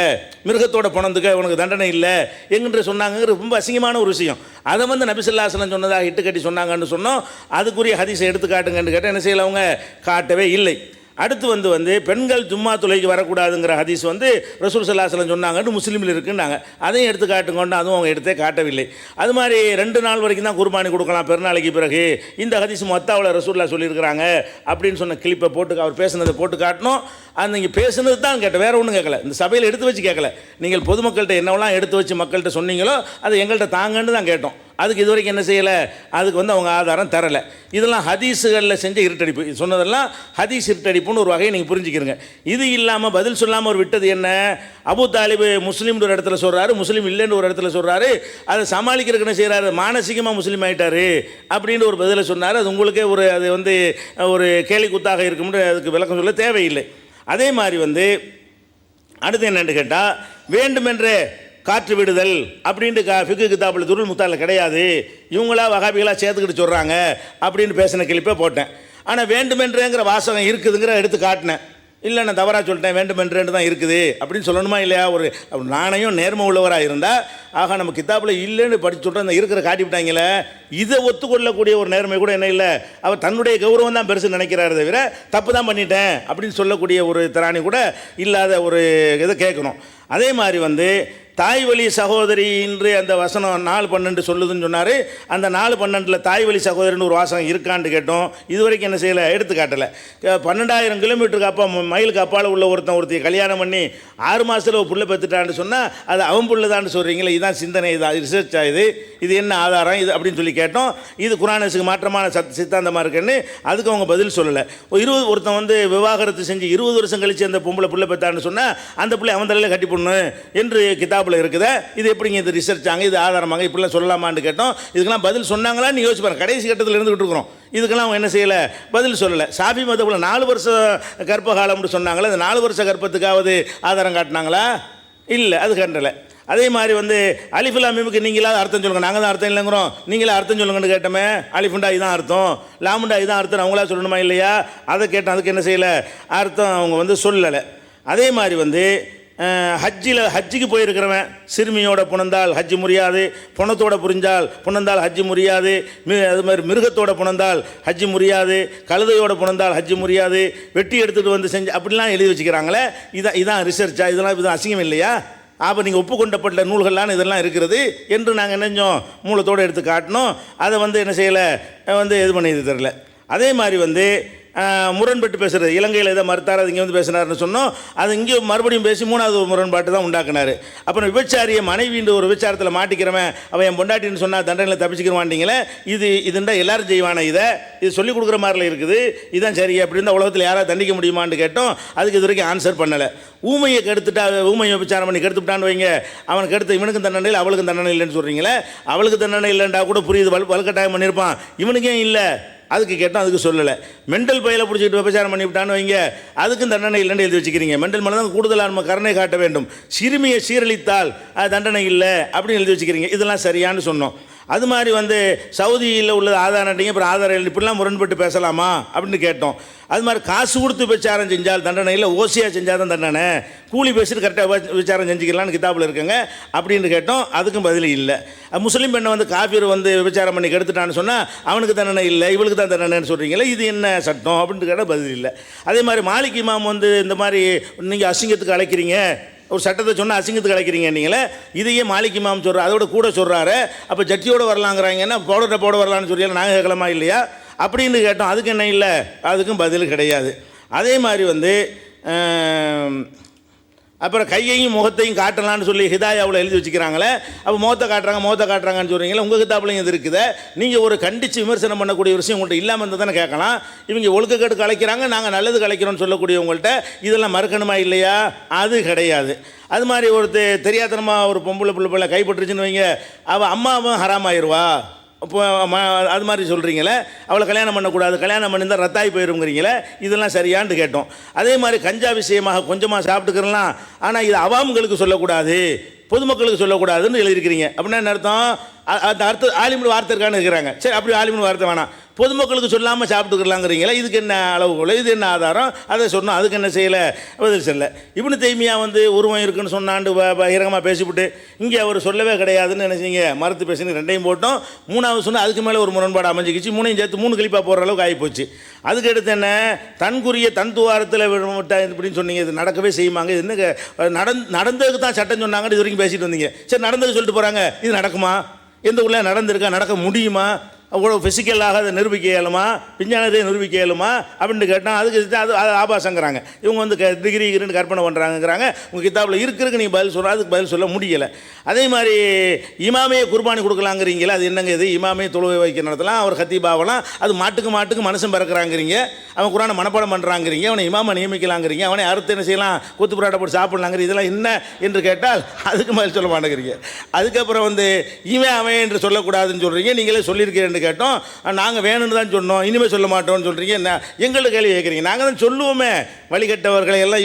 மிருகத்தோட புணர்ந்துக்க உனக்கு தண்டனை இல்லை எங்கிட்ட சொன்னாங்க, ரொம்ப அசிங்கமான ஒரு விஷயம். அதை வந்து நபி ஸல்லல்லாஹு அலைஹி வஸல்லம் சொன்னதாக இட்டு கட்டி சொன்னாங்கன்னு சொன்னோம், அதுக்குரிய ஹதீஸை எடுத்து காட்டுங்கன்னு கேட்டால் என்ன செய்யலை, அவங்க காட்டவே இல்லை. அடுத்து வந்து பெண்கள் ஜும்மா தொலைக்கு வரக்கூடாதுங்கிற ஹதீஸ் வந்து ரசூல் ஸல்லல்லாஹு அலைஹி வஸல்லம் சொன்னாங்கன்னு முஸ்லீமில் இருக்குன்னாங்க, அதையும் எடுத்து காட்டுங்கொண்டு அதுவும் அவங்க எடுத்தே காட்டவில்லை. அது மாதிரி 2 நாள் வரைக்கும் தான் குர்பானி கொடுக்கலாம் பெருநாளைக்கு பிறகு, இந்த ஹதீஸ் மொத்தாவில் ரசூல்லா சொல்லியிருக்கிறாங்க அப்படின்னு சொன்ன கிளிப்பை போட்டு அவர் பேசுனதை போட்டு காட்டணும். அது நீங்கள் பேசுனது தான் கேட்டேன், வேறு ஒன்றும் கேட்கல, இந்த சபையில் எடுத்து வச்சு கேட்கல. நீங்கள் பொதுமக்கள்கிட்ட என்னவெல்லாம் எடுத்து வச்சு மக்கள்கிட்ட சொன்னீங்களோ அதை எங்கள்கிட்ட தாங்கன்னு தான் கேட்டோம். அதுக்கு இது வரைக்கும் என்ன செய்யலை, அதுக்கு வந்து அவங்க ஆதாரம் தரலை. இதெல்லாம் ஹதீஸுகளில் செஞ்ச இருட்டடிப்பு, இது சொன்னதெல்லாம் ஹதீஸ் இருட்டடிப்புன்னு ஒரு வகையை நீங்கள் புரிஞ்சுக்கிறங்க. இது இல்லாமல் பதில் சொல்லாமல் ஒரு விட்டது என்ன, அபு தாலிப் முஸ்லீம்னு ஒரு இடத்துல சொல்கிறாரு, முஸ்லீம் இல்லைன்னு ஒரு இடத்துல சொல்கிறாரு, அதை சமாளிக்கிறதுக்கு என்ன செய்கிறாரு, மானசீகமாக முஸ்லீம் ஆகிட்டாரு அப்படின்னு ஒரு பதிலை சொன்னார். அது உங்களுக்கே அது வந்து ஒரு கேலி குத்தாக இருக்கும்னு அதுக்கு விளக்கம் சொல்ல தேவையில்லை. அதே மாதிரி வந்து அடுத்து என்னென்னு கேட்டால், வேண்டுமென்றே காற்று விடுதல் அப்படின்ட்டு ஃபிக்கு கிதாபில் துருல் முத்தாலில் கிடையாது, இவங்களா வகாபிகளாக சேர்த்துக்கிட்டு சொல்கிறாங்க அப்படின்னு பேசின கிளிப்பே போட்டேன். ஆனால் வேண்டுமென்றேங்கிற வாசகம் இருக்குதுங்கிற எடுத்து காட்டினேன். இல்லை நான் தவறாக சொல்லிட்டேன், வேண்டுமென்றேன்னு தான் இருக்குது அப்படின்னு சொல்லணுமா இல்லையா? ஒரு நாணயம் நேர்மை உள்ளவராக இருந்தால், ஆக நம்ம கித்தாப்பில் இல்லைன்னு படித்து சொல்கிறேன், இந்த இருக்கிற காட்டிவிட்டாங்களே, இதை ஒத்துக்கொள்ளக்கூடிய ஒரு நேர்மை கூட என்ன இல்லை. அவர் தன்னுடைய கௌரவம் தான் பெருசு நினைக்கிறாரு தவிர தப்பு தான் பண்ணிட்டேன் அப்படின்னு சொல்லக்கூடிய ஒரு திராணி கூட இல்லாத ஒரு இதை கேட்கணும். அதே மாதிரி வந்து தாய் வழி சகோதரி என்று அந்த வசனம் 4:12 சொல்லுதுன்னு சொன்னார். அந்த 4:12 தாய் வழி சகோதரின்னு ஒரு வாசகம் இருக்கான்னு கேட்டோம். இது வரைக்கும் என்ன செய்யலை, எடுத்து காட்டலை. 12,000 கிலோமீட்டருக்கு அப்பா மைலுக்கு அப்பால் உள்ள ஒருத்தைய கல்யாணம் பண்ணி 6 மாதத்தில் ஒரு புள்ள பெற்றுட்டான்னு சொன்னால் அது அவன் புள்ளதான்னு சொல்கிறீங்களே, இதுதான் சிந்தனை, இது ரிசர்ச் ஆகுது, இது என்ன ஆதாரம் இது அப்படின்னு சொல்லி கேட்டோம். இது குர்ஆனுக்கு மாற்றமான சித்தாந்தமாக இருக்குன்னு அதுக்கு அவங்க பதில் சொல்லலை. ஒருத்தன் வந்து விவாகரத்து செஞ்சு 20 வருஷம் கழித்து அந்த பொம்பளை புள்ள பெற்றான்னு சொன்னால் அந்த பிள்ளை அவன் தலையில் கட்டி போடணும் என்று கிதாபில் இருக்குதா, இது எப்படிங்க இது ரிசர்ச் ஆங்க, இது ஆதாரமாங்க, இப்படிலாம் சொல்லலாமான்னு கேட்டோம். இதுக்கெல்லாம் பதில் சொன்னாங்களான்னு யோசிச்சு பாருங்க. கடைசி கட்டத்தில் இருந்துகிட்டு இருக்கிறோம், இதுக்கெல்லாம் அவங்க என்ன செய்யலை, பதில் சொல்லலை. ஷாஃபி மதபில் 4 வருஷம் கர்ப்ப காலம்னு சொன்னாங்களே, அந்த 4 வருஷ கர்ப்பத்துக்காவது ஆதாரம் காட்டினாங்களா? இல்லை, அது கண்டலை. அதே மாதிரி வந்து அலிஃபுல்லா மீமுக்கு நீங்களாவது அர்த்தம் சொல்லுங்கள், நாங்கள் தான் அர்த்தம் இல்லைங்கிறோம், நீங்களே அர்த்தம் சொல்லுங்கன்னு கேட்டோமே. அலிஃபுண்டா இதுதான் அர்த்தம், லாமுண்டா இதுதான் அர்த்தம் அவங்களா சொல்லணுமா இல்லையா? அதை கேட்டோம், அதுக்கு என்ன செய்யலை, அர்த்தம் அவங்க வந்து சொல்லலை. அதே மாதிரி வந்து ஹஜ்ஜுக்கு போயிருக்கிறவன் சிறுமியோட புணர்ந்தால் ஹஜ்ஜு முறியாது, புணத்தோட புணர்ந்தால் ஹஜ்ஜு முறியாது, அது மாதிரி மிருகத்தோட புணர்ந்தால் ஹஜ்ஜு முறியாது, கழுதையோட புணர்ந்தால் ஹஜ்ஜு முறியாது, வெட்டி எடுத்துகிட்டு வந்து செஞ்சு அப்படிலாம் எழுதி வச்சுக்கிறாங்களே. இதான் ரிசர்ச்சா? இதெல்லாம் அசிங்கம் இல்லையா? அப்போ நீங்கள் ஒப்புக்கொண்டப்பட்ட நூல்கள்லாம் இதெல்லாம் இருக்கிறது என்று நாங்கள் என்னஞ்சோம் மூலத்தோடு எடுத்து காட்டினோம். அதை வந்து என்ன செய்யலை, வந்து இது பண்ணி இது தரல. அதே மாதிரி வந்து முரண்பட்டு பேசுகிறது, இலங்கையில் எதை மறுத்தார் அது இங்கே வந்து பேசினார்னு சொன்னோம். அது இங்கே மறுபடியும் பேசி மூணாவது முரண்பாட்டு தான் உண்டாக்குனார். அப்புறம் விபச்சாரியை மனைவின்ற ஒரு விபச்சாரத்தில் மாட்டிக்கிறவன் அவன் என் பொண்டாட்டின்னு சொன்னால் தண்டனையில் தப்பிச்சுக்கிறவாண்டிங்களே. இதுண்டா எல்லாரும் செய்வானே, இது சொல்லிக் கொடுக்குற மாதிரில இருக்குது, இதுதான் சரி அப்படின்னு உலகத்தில் யாராவது தண்டிக்க முடியுமான்னு கேட்டோம். அதுக்கு இது வரைக்கும் ஆன்சர் பண்ணலை. ஊமையை கெடுத்துட்டா, ஊமையை விபச்சாரம் பண்ணி கெடுத்துட்டான்னு வைங்க, அவனுக்கு கெடுத்து இவனுக்கும் தண்டனை இல்லை அவளுக்கும் தண்டனை இல்லைன்னு சொல்கிறீங்களே. அவளுக்கு தண்டனை இல்லைண்டா கூட புரியுது, வலுக்கட்டாயம் பண்ணியிருப்பான், இவனுக்கே இல்லை. அதுக்கு கேட்டோம், அதுக்கு சொல்லலை. மெண்டல் பையில பிடிச்சிக்கிட்டு விபச்சாரம் பண்ணிவிட்டான்னு வைங்க, அதுக்கும் தண்டனை இல்லைன்னு எழுதி வச்சுக்கிறீங்க. மெண்டல் மேலே தான் கூடுதலாக நம்ம கருணை காட்ட வேண்டும். சிறுமியை சீரழித்தால் அது தண்டனை இல்லை அப்படின்னு எழுதி வச்சுக்கிறீங்க. இதெல்லாம் சரியானு சொன்னோம். அது மாதிரி வந்து சவுதியில் உள்ளது ஆதாரம் அடிங்க, அப்புறம் ஆதாரம் இப்படிலாம் முரண்பட்டு பேசலாமா அப்படின்னு கேட்டோம். அது மாதிரி காசு கொடுத்து விபச்சாரம் செஞ்சால் தண்டனை இல்லை, ஓசியாக செஞ்சால் தான் தண்டனை, கூலி பேசிட்டு கரெக்டாக விபச்சாரம் செஞ்சுக்கலான்னு கிதாபில் இருக்குங்க அப்படின்னு கேட்டோம். அதுக்கும் பதில் இல்லை. முஸ்லீம் பெண்ணை வந்து காஃபிர் வந்து விபச்சாரம் பண்ணி கெடுத்துட்டான்னு சொன்னால் அவனுக்கு தண்டனை இல்லை, இவளுக்கு தான் தண்டனைன்னு சொல்கிறீங்களே, இது என்ன சட்டம் அப்படின்னு கேட்டால் பதில் இல்லை. அதே மாதிரி மாலிக் இமாம் வந்து இந்த மாதிரி நீங்கள் அசிங்கத்துக்கு அழைக்கிறீங்க, ஒரு சட்டத்தை சொன்னால் அசிங்கத்துக்கு அழைக்கிறீங்க நீங்களே, இதையே மாலிக் இமாம் சொல்கிறார், அதோட கூட சொல்கிறாரு. அப்போ ஜட்ஜியோடு வரலாங்கிறாங்கன்னா போட வரலான்னு சொல்லி நாங்கள் கேட்கலாமா இல்லையா அப்படின்னு கேட்டோம். அதுக்கு என்ன இல்லை, அதுக்கும் பதில் கிடையாது. அதே மாதிரி வந்து அப்புறம் கையையும் முகத்தையும் காட்டலான்னு சொல்லி ஹிதாயாவில் எழுதி வச்சுக்கிறாங்களே. அப்போ முகத்தை காட்டுறாங்கன்னு சொல்கிறீங்களே, உங்கள் கிதாப்புலையும் இது இருக்குது. நீங்கள் ஒரு கண்டித்து விமர்சனம் பண்ணக்கூடிய விஷயம் உங்கள்கிட்ட இல்லாமல் இருந்தால் தானே கேட்கலாம். இவங்க ஒழுக்கக்கேடு கலைக்கிறாங்க, நாங்கள் நல்லது கலைக்கிறோன்னு சொல்லக்கூடியவங்கள்ட்ட இதெல்லாம் மறக்கணுமா இல்லையா? அது கிடையாது. அது மாதிரி ஒருத்தர் தெரியாதனமாக ஒரு பொம்பளை பிள்ளை கைப்பற்றுச்சுன்னு வைங்க, அவள் அம்மாவும் ஹராமாயிருவா. இப்போ அது மாதிரி சொல்கிறீங்களே, அவளை கல்யாணம் பண்ணக்கூடாது, கல்யாணம் பண்ணியிருந்தால் ரத்தாய் போயிருங்கிறீங்களே, இதெல்லாம் சரியான்னு கேட்டோம். அதே மாதிரி கஞ்சா விஷயமாக கொஞ்சமாக சாப்பிட்டுக்கிறலாம், ஆனால் இது அவாம்களுக்கு சொல்லக்கூடாது, பொதுமக்களுக்கு சொல்லக்கூடாதுன்னு எழுதியிருக்கிறீங்க. அப்படின்னா என்ன அர்த்தம்? அந்த அர்த்தம் ஆலிமின் வார்த்தை இருக்கான்னு இருக்கிறாங்க. சரி, அப்படி ஆலிமின் வார்த்தை வேணாம், பொதுமக்களுக்கு சொல்லாமல் சாப்பிட்டுக்கலாங்கிறீங்களா? இதுக்கு என்ன அளவுகோல், இது என்ன ஆதாரம்? அதை சொன்னோம். அதுக்கு என்ன செய்யலை, பதில் சொல்ல. இப்னு தைமியா வந்து உருவம் இருக்குன்னு சொன்னாண்டு பகிரங்கமாக பேசிவிட்டு இங்கே அவர் சொல்லவே கிடையாதுன்னு நினைச்சிங்க, மறுத்து பேசினு ரெண்டையும் போட்டோம். மூணாவது சொன்னால் அதுக்கு மேலே ஒரு முரண்பாடு அமைஞ்சிக்கிச்சு, மூணையும் சேர்த்து 3 கிளிப்பாக போடுற அளவுக்கு ஆகிப்போச்சு. அதுக்கு அடுத்து என்ன, தன்குரிய தன் துவாரத்தில் இப்படின்னு சொன்னீங்க. இது நடக்கவே செய்யுமாங்க, இது என்ன நடந்ததுக்கு தான் சட்டம் சொன்னாங்கன்னு இது வரைக்கும் பேசிட்டு வந்தீங்க. சரி, நடந்தது சொல்லிட்டு போகிறாங்க, இது நடக்குமா? எந்த ஊரில் நடந்திருக்கா? நடக்க முடியுமா? அவ்வளோ ஃபிசிக்கலாக அதை நிரூபிக்க இயலுமா, விஞ்ஞானத்தை நிரூபிக்க இயலுமா அப்படின்னு கேட்டால் அதுக்கு அது ஆபாசங்கிறாங்க. இவங்க வந்து டிகிரி கற்பனை பண்ணுறாங்கிறாங்க. உங்கள் கிதாபில் இருக்கிறதுக்கு நீங்கள் பதில் சொல்கிற, அதுக்கு பதில் சொல்ல முடியலை. அதே மாதிரி இமாமே குர்பானி கொடுக்கலாங்கிறீங்களா? அது என்னங்க இது? இமாமே தொழுவை வைக்க நடத்தலாம், அவர் ஹத்தீபாவெல்லாம், அது மாட்டுக்கு மனுஷன் பிறக்கிறாங்கிறீங்க, அவன் குரானை மனப்பாடம் பண்ணுறாங்கிறீங்க, அவனை இமாமை நியமிக்கலாங்கிறீங்க, அவனை அறுத்து என்ன செய்யலாம், கொத்து புராட்டை போட்டு சாப்பிடலாங்கிற, இதெல்லாம் என்ன என்று கேட்டால் அதுக்கு பதில் சொல்ல மாட்டேங்கிறீங்க. அதுக்கப்புறம் வந்து இவன் அவன் என்று சொல்லக்கூடாதுன்னு சொல்கிறீங்க. நீங்களே சொல்லியிருக்கிறேன் கேட்டோம், நாங்கள் வேணும்னு தான் சொன்னோம், இனிமேல் சொல்ல மாட்டோம்னு சொல்கிறீங்க. என்ன எங்களுக்கு கேள்வி கேட்குறீங்க? நாங்கள் தான் சொல்லுவோமே, வழிகட்டவர்களை எல்லாம்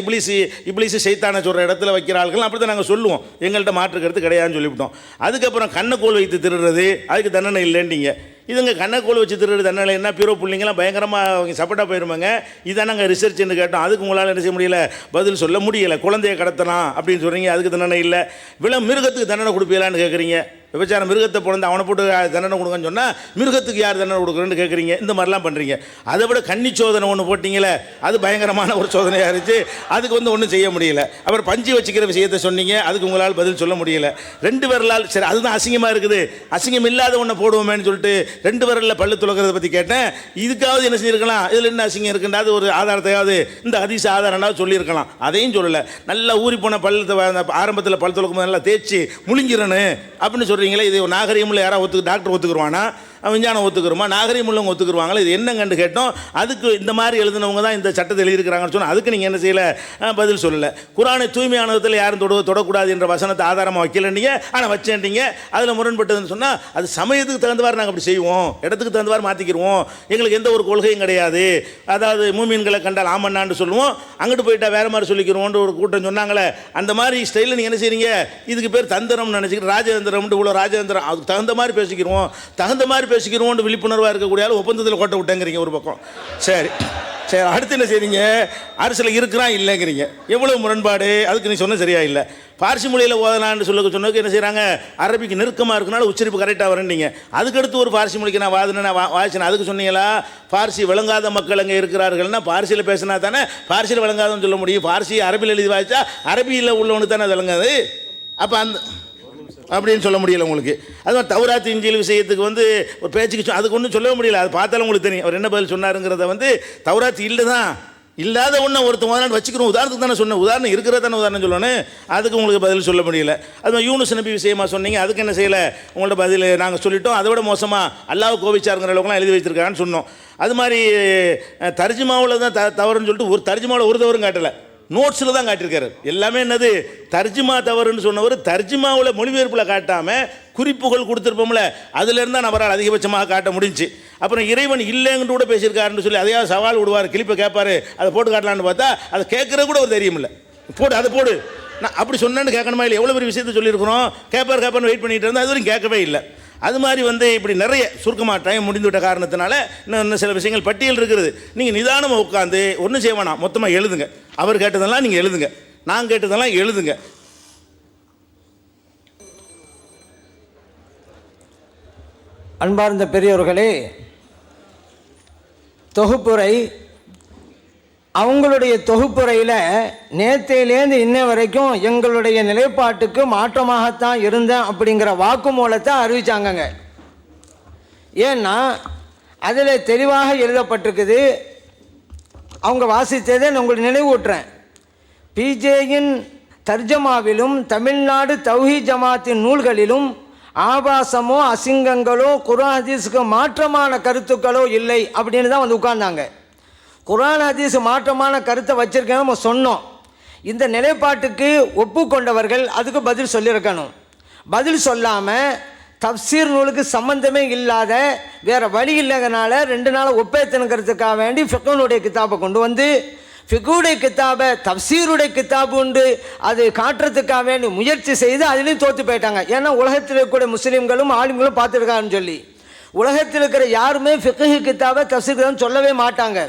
இப்ளீஸு சைத்தான சொல்கிற இடத்துல வைக்கிற ஆட்கள் அப்படி தான் நாங்கள் சொல்லுவோம், எங்கள்கிட்ட மாற்றுக்கிறது கிடையாதுன்னு சொல்லிவிட்டோம். அதுக்கப்புறம் கண்ணக்கோல் வைத்து திருடுறது, அதுக்கு தண்டனை இல்லைன்ட்டீங்க. இதுங்க கண்ணக்கோல் வச்சு திருடுறது தண்டனை என்ன? பிறோ பிள்ளைங்களாம் பயங்கரமாக அவங்க சப்போர்ட்டாக போயிருவாங்க. இதான் நாங்கள் ரிசர்ச்னு கேட்டோம், அதுக்கு உங்களால் என்ன செய்ய முடியல, பதில் சொல்ல முடியலை. குழந்தைய கடத்தலாம் அப்படின்னு சொல்கிறீங்க, அதுக்கு தண்டனை இல்லை. மிருகத்துக்கு தண்டனை கொடுப்பீங்களான்னு கேட்குறீங்க. விபச்சாரம் மிருகத்தை பிறந்து அவனை போட்டு தண்டனை கொடுங்கன்னு சொன்னால் மிருகத்துக்கு யார் தண்டனை கொடுக்குறேன்னு கேட்குறீங்க. இந்த மாதிரிலாம் பண்ணுறீங்க. அதை விட கன்னி சோதனை ஒன்று போட்டிங்களே, அது பயங்கரமான ஒரு சோதனையாக இருந்துச்சு, அதுக்கு வந்து ஒன்றும் செய்ய முடியல. அப்புறம் பஞ்சு வச்சுக்கிற விஷயத்தை சொன்னீங்க, அதுக்கு உங்களால் பதில் சொல்ல முடியல. 2 விரலால், சரி அதுதான் அசிங்கமாக இருக்குது, அசிங்கம் இல்லாத ஒன்றை போடுவோமேன்னு சொல்லிட்டு 2 விரலில் பல்லு துலக்கிறத பற்றி கேட்டேன். இதுக்காவது என்ன செஞ்சுருக்கலாம், இதில் என்ன அசிங்கம் இருக்குன்றாது ஒரு ஆதாரத்தையாவது, இந்த ஹதீஸ் ஆதாரம்னாவது சொல்லியிருக்கலாம். அதையும் சொல்லலை. நல்லா ஊறி போன பல்லு ஆரம்பத்தில் பல் துலக்கும் நல்லா தேய்ச்சி முழுங்கிறனு அப்படின்னு சொல்கிறீங்களே, இது நாகரிகமில் யாராவது டாக்டர் ஒத்துக்குருவானா? விஞ்ஞானம் ஒத்துக்கிறோமா, நாகரிகம் உள்ளவங்க ஒத்துக்குருவாங்களா, இது என்னங்கன்னு கேட்டோம். அதுக்கு இந்த மாதிரி எழுதினவங்க தான் இந்த சட்டத்தை எழுதியிருக்கிறாங்கன்னு சொன்னால் அதுக்கு நீங்கள் என்ன செய்யலை, பதில் சொல்லலை. குரானை தூய்மையானதில் யாரும் தொடக்கூடாது என்ற வசனத்தை ஆதாரமாக வைக்கலன்னீங்க, ஆனால் வச்சேன்ட்டீங்க. அதில் முரண்பட்டதுன்னு சொன்னால் அது சமயத்துக்கு தகுந்தவாறு நாங்கள் அப்படி செய்வோம், இடத்துக்கு தகுந்தவாறு மாற்றிக்கிடுவோம், எங்களுக்கு எந்த ஒரு கொள்கையும் கிடையாது. அதாவது மூமின்களை கண்டால் ஆமன்னான்னு சொல்லுவோம், அங்கிட்டு போயிட்டா வேறு மாதிரி சொல்லிக்கிறோம்னு ஒரு கூட்டம் சொன்னாங்களே, அந்த மாதிரி ஸ்டைலில் நீங்கள் என்ன செய்றீங்க, இதுக்கு பேர் தந்திரம்னு நினச்சிக்கிட்டு ராஜதந்திரம் இவ்வளோ ராஜதந்திரம், அதுக்கு தகுந்த மாதிரி பேசிக்கிறோம் விழிப்புணர்வாக இருக்கக்கூடிய ஒப்பந்தத்தில் கோட்டை விட்டேங்கிறீங்க ஒரு பக்கம். சரி சரி, அடுத்து என்ன செய்றீங்க, அரசில் இருக்கிறான் இல்லைங்கிறீங்க. எவ்வளோ முரண்பாடு, அதுக்கு நீ சொன்ன சரியா இல்லை. பார்சி மொழியில் ஓதலான்னு சொன்னதுக்கு என்ன செய்கிறாங்க, அரபிக்கு நெருக்கமாக இருக்கனால உச்சரிப்பு கரெக்டாக வரேன்னீங்க. அதுக்கடுத்து ஒரு பார்சி மொழிக்கு நான் வாசினேன், அதுக்கு சொன்னீங்களா, பார்சி விளங்காத மக்கள் அங்கே இருக்கிறார்கள்னா பார்சியில் பேசினா தானே பார்சியில் விளங்காதன்னு சொல்ல முடியும். பார்சி அரபியில் எழுதி வாசித்தா அரபியில் உள்ளவனுக்கு தானே விளங்காது. அப்போ அந்த அப்படின்னு சொல்ல முடியல உங்களுக்கு. அது மாதிரி தௌராத் இன்ஜீல் விஷயத்துக்கு ஒரு பேச்சுக்கு அதுக்கு ஒன்றும் சொல்லவே முடியல. அது பார்த்தாலும் உங்களுக்கு தெரியும் அவர் என்ன பதில் சொன்னாருங்கிறத. தௌராத் இல்லை தான், இல்லாத ஒன்று ஒருத்தர் உதாரணம் வச்சுக்கிறோம், உதாரணத்துக்கு தானே சொன்னேன், உதாரணம் இருக்கிறத தானே உதாரணம் சொல்லணும், அதுக்கு உங்களுக்கு பதில் சொல்ல முடியல. அது மாதிரி யூனுஸ் நபி விஷயமாக சொன்னீங்க, அதுக்கு என்ன செய்யலை, உங்கள்ட்ட பதில் நாங்கள் சொல்லிட்டோம். அதை விட மோசமாக அல்லாஹ் கோபிச்சாருங்கிற அளவுக்குலாம் எழுதி வச்சிருக்காங்கன்னு சொன்னோம். அது மாதிரி தர்ஜுமாவில் தான் தவறுன்னு சொல்லிட்டு ஒரு தர்ஜுமாவில் ஒரு தவறும் காட்டலை, நோட்ஸில் தான் காட்டியிருக்காரு. எல்லாமே என்னது, தர்ஜுமா தவறுன்னு சொன்னவர் தர்ஜுமாவில் மொழிபெயர்ப்பில் காட்டாமல் குறிப்புகள் கொடுத்துருப்போம்ல, அதுலேருந்து தான் அவரால் அதிகபட்சமாக காட்ட முடிஞ்சு. அப்புறம் இறைவன் இல்லைன்னு கூட பேசியிருக்காருன்னு சொல்லி அதையாவது சவால் விடுவார், கிளிப்பை கேட்பார், அதை போட்டு காட்டலான்னு பார்த்தா அதை கேட்குறது கூட ஒரு தெரியுமில்ல, போடு அதை போடு, நான் அப்படி சொன்னேன்னு கேட்கணுமா இல்லை, எவ்வளோ பெரிய விஷயத்தை சொல்லியிருக்கிறோம், கேட்பார்னு வெயிட் பண்ணிட்டு இருந்தால் அது வரைக்கும் கேட்கவே இல்லை. அது மாதிரி இப்படி நிறைய சுருக்கமாக டைம் முடிந்து விட்ட காரணத்தினால இன்னும் சில விஷயங்கள் பட்டியல் இருக்கிறது. நீங்கள் நிதானமாக உட்காந்து ஒன்றும் செய்ய வேணாம், மொத்தமாக எழுதுங்க. அவர் கேட்டதெல்லாம் நீங்கள் எழுதுங்க, நான் கேட்டதெல்லாம் எழுதுங்க. அன்பார்ந்த பெரியோர்களே, தொகுப்புரை அவங்களுடைய தொகுப்புரையில் நேற்றையிலேருந்து இன்ன வரைக்கும் எங்களுடைய நிலைப்பாட்டுக்கு மாற்றமாகத்தான் இருந்தேன் அப்படிங்கிற வாக்குமூலத்தை அறிவித்தாங்கங்க. ஏன்னா அதில் தெளிவாக எழுதப்பட்டிருக்குது, அவங்க வாசித்ததை நான் உங்களுக்கு நினைவூட்டுறேன். பிஜேயின் தர்ஜமாவிலும் தமிழ்நாடு தௌஹீத் ஜமாத்தின் நூல்களிலும் ஆபாசமோ அசிங்கங்களோ குர்ஆன் ஹதீஸுக்கு மாற்றமான கருத்துக்களோ இல்லை அப்படின்னு தான் உட்கார்ந்தாங்க. குர்ஆன் ஹதீஸ் மாற்றமான கருத்தை வச்சிருக்கேன்னு நம்ம சொன்னோம். இந்த நிலைப்பாட்டுக்கு ஒப்புக்கொண்டவர்கள் அதுக்கு பதில் சொல்லியிருக்கணும். பதில் சொல்லாமல் தப்சீர் நூலுக்கு சம்பந்தமே இல்லாத வேறு வழி இல்லைங்கனால 2 நாள் ஒப்பேத்தனுங்கிறதுக்காக வேண்டி ஃபிக்ஹுடைய கிதாபை கொண்டு வந்து ஃபிக்ஹுடைய கிதாபை தப்சீருடைய கிதாபு உண்டு அது காட்டுறதுக்காக வேண்டி முயற்சி செய்து அதுலேயும் தோற்று போயிட்டாங்க. ஏன்னா உலகத்தில் இருக்கக்கூடிய முஸ்லீம்களும் ஆலிம்களும் பார்த்துருக்காருன்னு சொல்லி உலகத்தில் இருக்கிற யாருமே ஃபிக்ஹு கிதாபை தப்சீர் கிதாபை சொல்லவே மாட்டாங்க.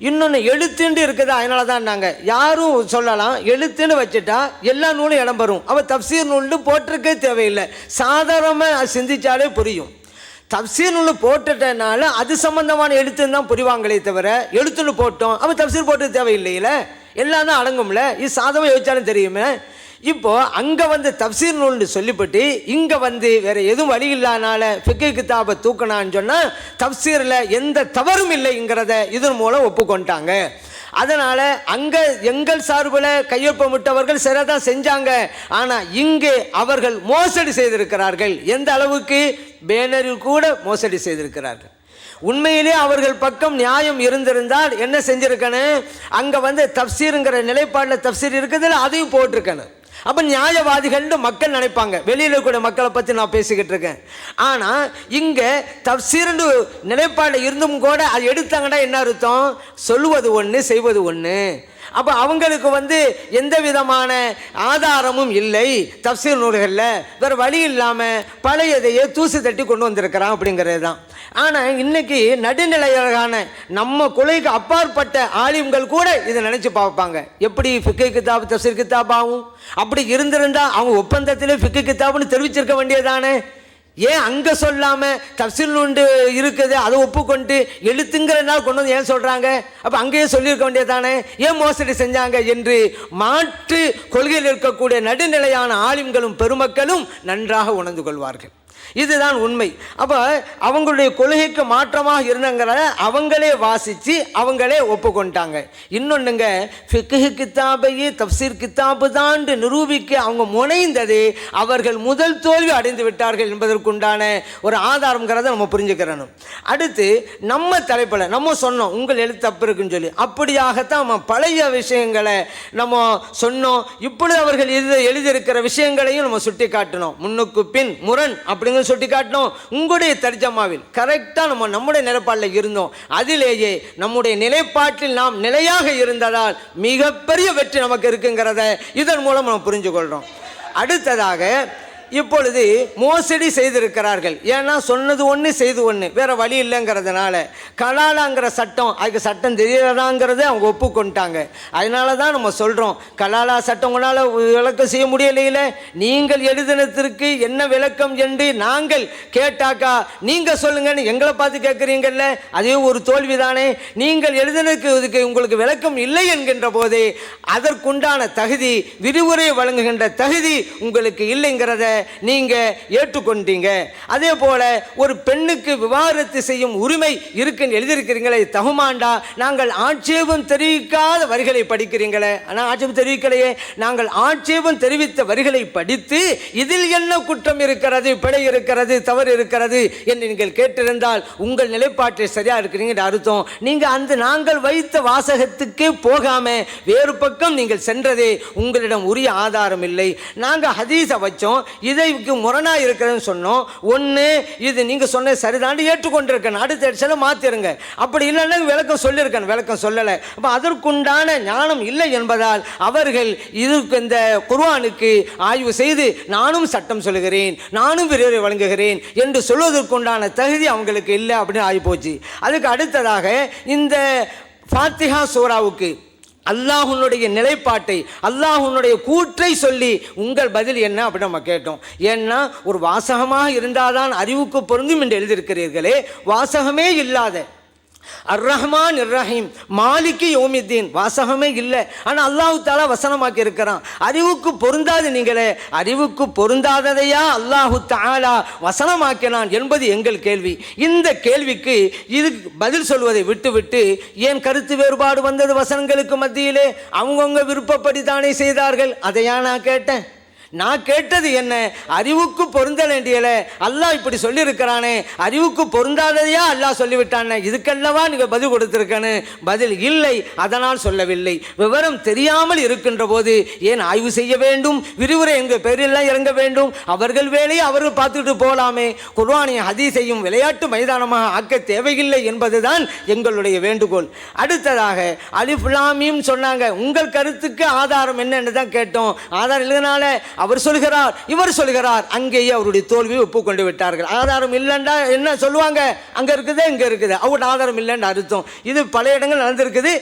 இன்னொன்று எழுத்துண்டு இருக்குதா, அதனால தான் நாங்கள் யாரும் சொல்லலாம், எழுத்துன்னு வச்சுட்டா எல்லா நூலும் இடம்பெறும். அப்போ தப்சீர் நூல்னு போட்டிருக்கே தேவையில்லை, சாதாரணமாக சிந்திச்சாலே புரியும். தப்சீர் நூல் போட்டுட்டனால அது சம்பந்தமான எழுத்துன்னு தான் புரிவாங்களே தவிர எழுத்துன்னு போட்டோம் அப்போ தப்சீர் போட்டு தேவையில்லையில, எல்லாம் தான் அடங்கும்ல, இது சாதமாக யோசிச்சாலும் தெரியுமே. இப்போது அங்கே தப்சீர் நூல்னு சொல்லிப்பட்டு இங்கே வேறு எதுவும் வழி இல்லாதனால ஃபிக்ஹ் கிதாபை தூக்கினான்னு சொன்னால் தப்சீரில் எந்த தவறும் இல்லைங்கிறத இதன் மூலம் ஒப்புக்கொண்டாங்க. அதனால் அங்கே எங்கள் சார்பில் கையொப்பமிட்டவர்கள் சரியாக தான் செஞ்சாங்க. ஆனால் இங்கே அவர்கள் மோசடி செய்திருக்கிறார்கள். எந்த அளவுக்கு, பேனரில் கூட மோசடி செய்திருக்கிறார்கள். உண்மையிலே அவர்கள் பக்கம் நியாயம் இருந்திருந்தால் என்ன செஞ்சுருக்கணும், அங்கே தப்சீருங்கிற நிலைப்பாடில் தப்சீர் இருக்குதுல்ல, அதையும் போட்டிருக்கணும். அப்போ நியாயவாதிகள்னு மக்கள் நினைப்பாங்க. வெளியில் கூட மக்களை பற்றி நான் பேசிக்கிட்டு இருக்கேன். ஆனால் இங்கே தப்சீர்னு நிலைப்பாடு இருந்தும் கூட அது எடுத்தாங்கன்னா என்ன அர்த்தம், சொல்லுவது ஒன்று செய்வது ஒன்று. அப்போ அவங்களுக்கு எந்த விதமான ஆதாரமும் இல்லை தப்சீர் நூல்களில், வேறு வழி இல்லாமல் பழையதையே தூசி தட்டி கொண்டு வந்திருக்கிறான் அப்படிங்கிறது தான். ஆனால் இன்றைக்கி நடுநிலையான நம்ம கொலைக்கு அப்பாற்பட்ட ஆலிம்கள் கூட இதை நினச்சி பார்ப்பாங்க, எப்படி ஃபிக்ஹ் கிதாப் தப்சீர் கிதாப் ஆகும். அப்படி இருந்திருந்தால் அவங்க ஒப்பந்தத்திலே ஃபிக்ஹ் கிதாப்னு தெரிவிச்சிருக்க வேண்டியதானே, ஏன் அங்கே சொல்லாமல் தப்சீர் நூண்டு இருக்குது அதை ஒப்புக்கொண்டு எழுத்துங்கிறனால கொண்டு வந்து ஏன் சொல்கிறாங்க, அப்போ அங்கேயே சொல்லியிருக்க வேண்டியதானே, ஏன் மோசடி செஞ்சாங்க என்று மாற்று கொள்கையில் இருக்கக்கூடிய நடுநிலையான ஆலிம்களும் பெருமக்களும் நன்றாக உணர்ந்து கொள்வார்கள். இதுதான் உண்மை. அப்போ அவங்களுடைய கொள்கைக்கு மாற்றமாக இருந்தங்கிற அவங்களே வாசித்து அவங்களே ஒப்புக்கொண்டாங்க. இன்னொன்றுங்க, ஃபிக்ஹ் கித்தாபையே தப்சீர் கித்தாபு தான் நிரூபிக்க அவங்க முனைந்தது அவர்கள் முதல் தோல்வி அடைந்து விட்டார்கள் என்பதற்குண்டான ஒரு ஆதாரங்கிறத நம்ம புரிஞ்சுக்கிறணும். அடுத்து நம்ம தலைப்பில் நம்ம சொன்னோம் உங்கள் எழுத்து தப்பு இருக்குன்னு சொல்லி, அப்படியாகத்தான் நம்ம பழைய விஷயங்களை நம்ம சொன்னோம். இப்பொழுது அவர்கள் எழுதியிருக்கிற விஷயங்களையும் நம்ம சுட்டி காட்டணும். முன்னுக்கு பின் முரண் அப்படிங்கிற சுட்டி காட்டணும். உங்களுடைய தர்ஜமாவில் கரெக்டாக நம்முடைய நிலைப்பாட்டில் இருந்தோம். அதிலேயே நம்முடைய நிலைப்பாட்டில் நாம் நிலையாக இருந்ததால் மிகப்பெரிய வெற்றி நமக்கு இருக்குங்கிறத இதன் மூலம் நம்ம புரிஞ்சு கொள்கிறோம். அடுத்ததாக இப்பொழுது மோசடி செய்திருக்கிறார்கள். ஏன்னா சொன்னது ஒன்று செய்து ஒன்று, வேற வழி இல்லைங்கிறதுனால கலாலாங்கிற சட்டம், அதுக்கு சட்டம் தெரியலாங்கிறத அவங்க ஒப்புக்கொண்டாங்க. அதனால தான் நம்ம சொல்கிறோம், கலாலா சட்டம் உங்களால் விளக்கம் செய்ய முடியலையில, நீங்கள் எழுதினத்திற்கு என்ன விளக்கம் என்று நாங்கள் கேட்டாக்கா நீங்கள் சொல்லுங்கன்னு எங்களை பார்த்து கேட்குறீங்கல்ல, அதே ஒரு தோல்விதானே. நீங்கள் எழுதினதுக்கு உங்களுக்கு விளக்கம் இல்லை என்கின்ற போதே அதற்குண்டான தகுதி, விரிவுரை வழங்குகின்ற தகுதி உங்களுக்கு இல்லைங்கிறத நீங்க ஏற்றுக்கொண்டீங்க. அதே போல ஒரு பெண்ணுக்கு விவாகரத்து செய்யும் உரிமை இருக்குன்னு எழுதியிருக்கிறீங்களே, தகுமாண்டா? நாங்கள் ஆட்சேபம் தெரிவிக்காத வரிகளை படிக்கிறீங்களே, ஆனால் ஆட்சேபம் தெரிவிக்கலையே. நாங்கள் ஆட்சேபம் தெரிவித்த வரிகளை படித்து இதில் என்ன குற்றம் இருக்கிறது, பிழை இருக்கிறது, தவறு இருக்கிறது என்று நீங்கள் கேட்டிருந்தால் உங்கள் நிலைப்பாட்டை சரியா இருக்கிறீங்க அர்த்தம். நீங்க அந்த நாங்கள் வைத்த வாசகத்துக்கே போகாம வேறு பக்கம் நீங்கள் சென்றதே உங்களிடம் உரிய ஆதாரம் இல்லை. நாங்கள் ஹதீஸை வச்சோம், இதைக்கு முரணா இருக்கிறதுன்னு சொன்னோம். ஒன்று, இது நீங்க சொன்ன சரிதாண்டி ஏற்றுக்கொண்டிருக்கேன், அடுத்த இடத்துல மாத்திருங்க. அப்படி இல்லைன்னா விளக்கம் சொல்லியிருக்கேன், விளக்கம் சொல்லலை. அப்போ அதற்குண்டான ஞானம் இல்லை என்பதால் அவர்கள் இதுக்கு இந்த குர்ஆனுக்கு ஆய்வு செய்து நானும் சட்டம் சொல்லுகிறேன், நானும் விரிவுரை வழங்குகிறேன் என்று சொல்வதற்குண்டான தகுதி அவங்களுக்கு இல்லை அப்படின்னு ஆகிப்போச்சு. அதுக்கு அடுத்ததாக இந்த ஃபாத்திஹா சூராவுக்கு அல்லாஹ்வுடைய நிலைப்பாட்டை, அல்லாஹ்வுடைய கூற்றை சொல்லி உங்கள் பதில் என்ன அப்படின்னு நம்ம கேட்டோம். ஏன்னா ஒரு வாசகமாக இருந்தால்தான் அறிவுக்கு பொருந்தும் என்று எழுதியிருக்கிறீர்களே, வாசகமே இல்லாத அர் ரஹ்மான் இர் ரஹீம் மாலிகி யௌமித்தீன் வாசகமே இல்லை, ஆனால் அல்லாஹ் தஆலா வசனமாக்கி இருக்கிறான். அறிவுக்கு பொருந்தாது, நீங்களே அறிவுக்கு பொருந்தாததையா அல்லாஹ் தஆலா வசனமாக்கினான் என்பது எங்கள் கேள்வி. இந்த கேள்விக்கு இதுக்கு பதில் சொல்வதை விட்டுவிட்டு ஏன் கருத்து வேறுபாடு வந்தது வசனங்களுக்கு மத்தியிலே? அவங்கவுங்க விருப்பப்படி தானே செய்தார்கள். அதையா நான் கேட்டேன்? நான் கேட்டது என்ன? அறிவுக்கு பொருந்த வேண்டியல அல்லாஹ் இப்படி சொல்லியிருக்கிறானே, அறிவுக்கு பொருந்தாததையா அல்லாஹ் சொல்லிவிட்டானே, இதுக்கல்லவா நீங்கள் பதில் கொடுத்துருக்கனு? பதில் இல்லை, அதனால் சொல்லவில்லை. விவரம் தெரியாமல் இருக்கின்ற போது ஏன் ஆய்வு செய்ய வேண்டும்? விரிவுரை எங்கள் பேரெல்லாம் இறங்க வேண்டும்? அவர்கள் வேலையை அவர்கள் பார்த்துட்டு போகலாமே. குர்ஆனையும் ஹதீஸையும் விளையாட்டு மைதானமாக ஆக்க தேவையில்லை என்பதுதான் எங்களுடைய வேண்டுகோள். அடுத்ததாக அலிஃப் லாம் மீம் சொன்னாங்க, உங்கள் கருத்துக்கு ஆதாரம் என்னன்னு தான் கேட்டோம். ஆதாரம் இல்லைனால அவர் சொல்கிறார், இவர் சொல்கிறார், அங்கேயே அவருடைய தோல்வியை ஒப்புக்கொண்டு விட்டார்கள். ஆதாரம் இல்லைண்டா என்ன சொல்லுவாங்க? அங்கே இருக்குது, இங்கே இருக்குது, அவருடைய ஆதாரம் இல்லைன்னு அர்த்தம். இது பல இடங்கள் நடந்திருக்குது,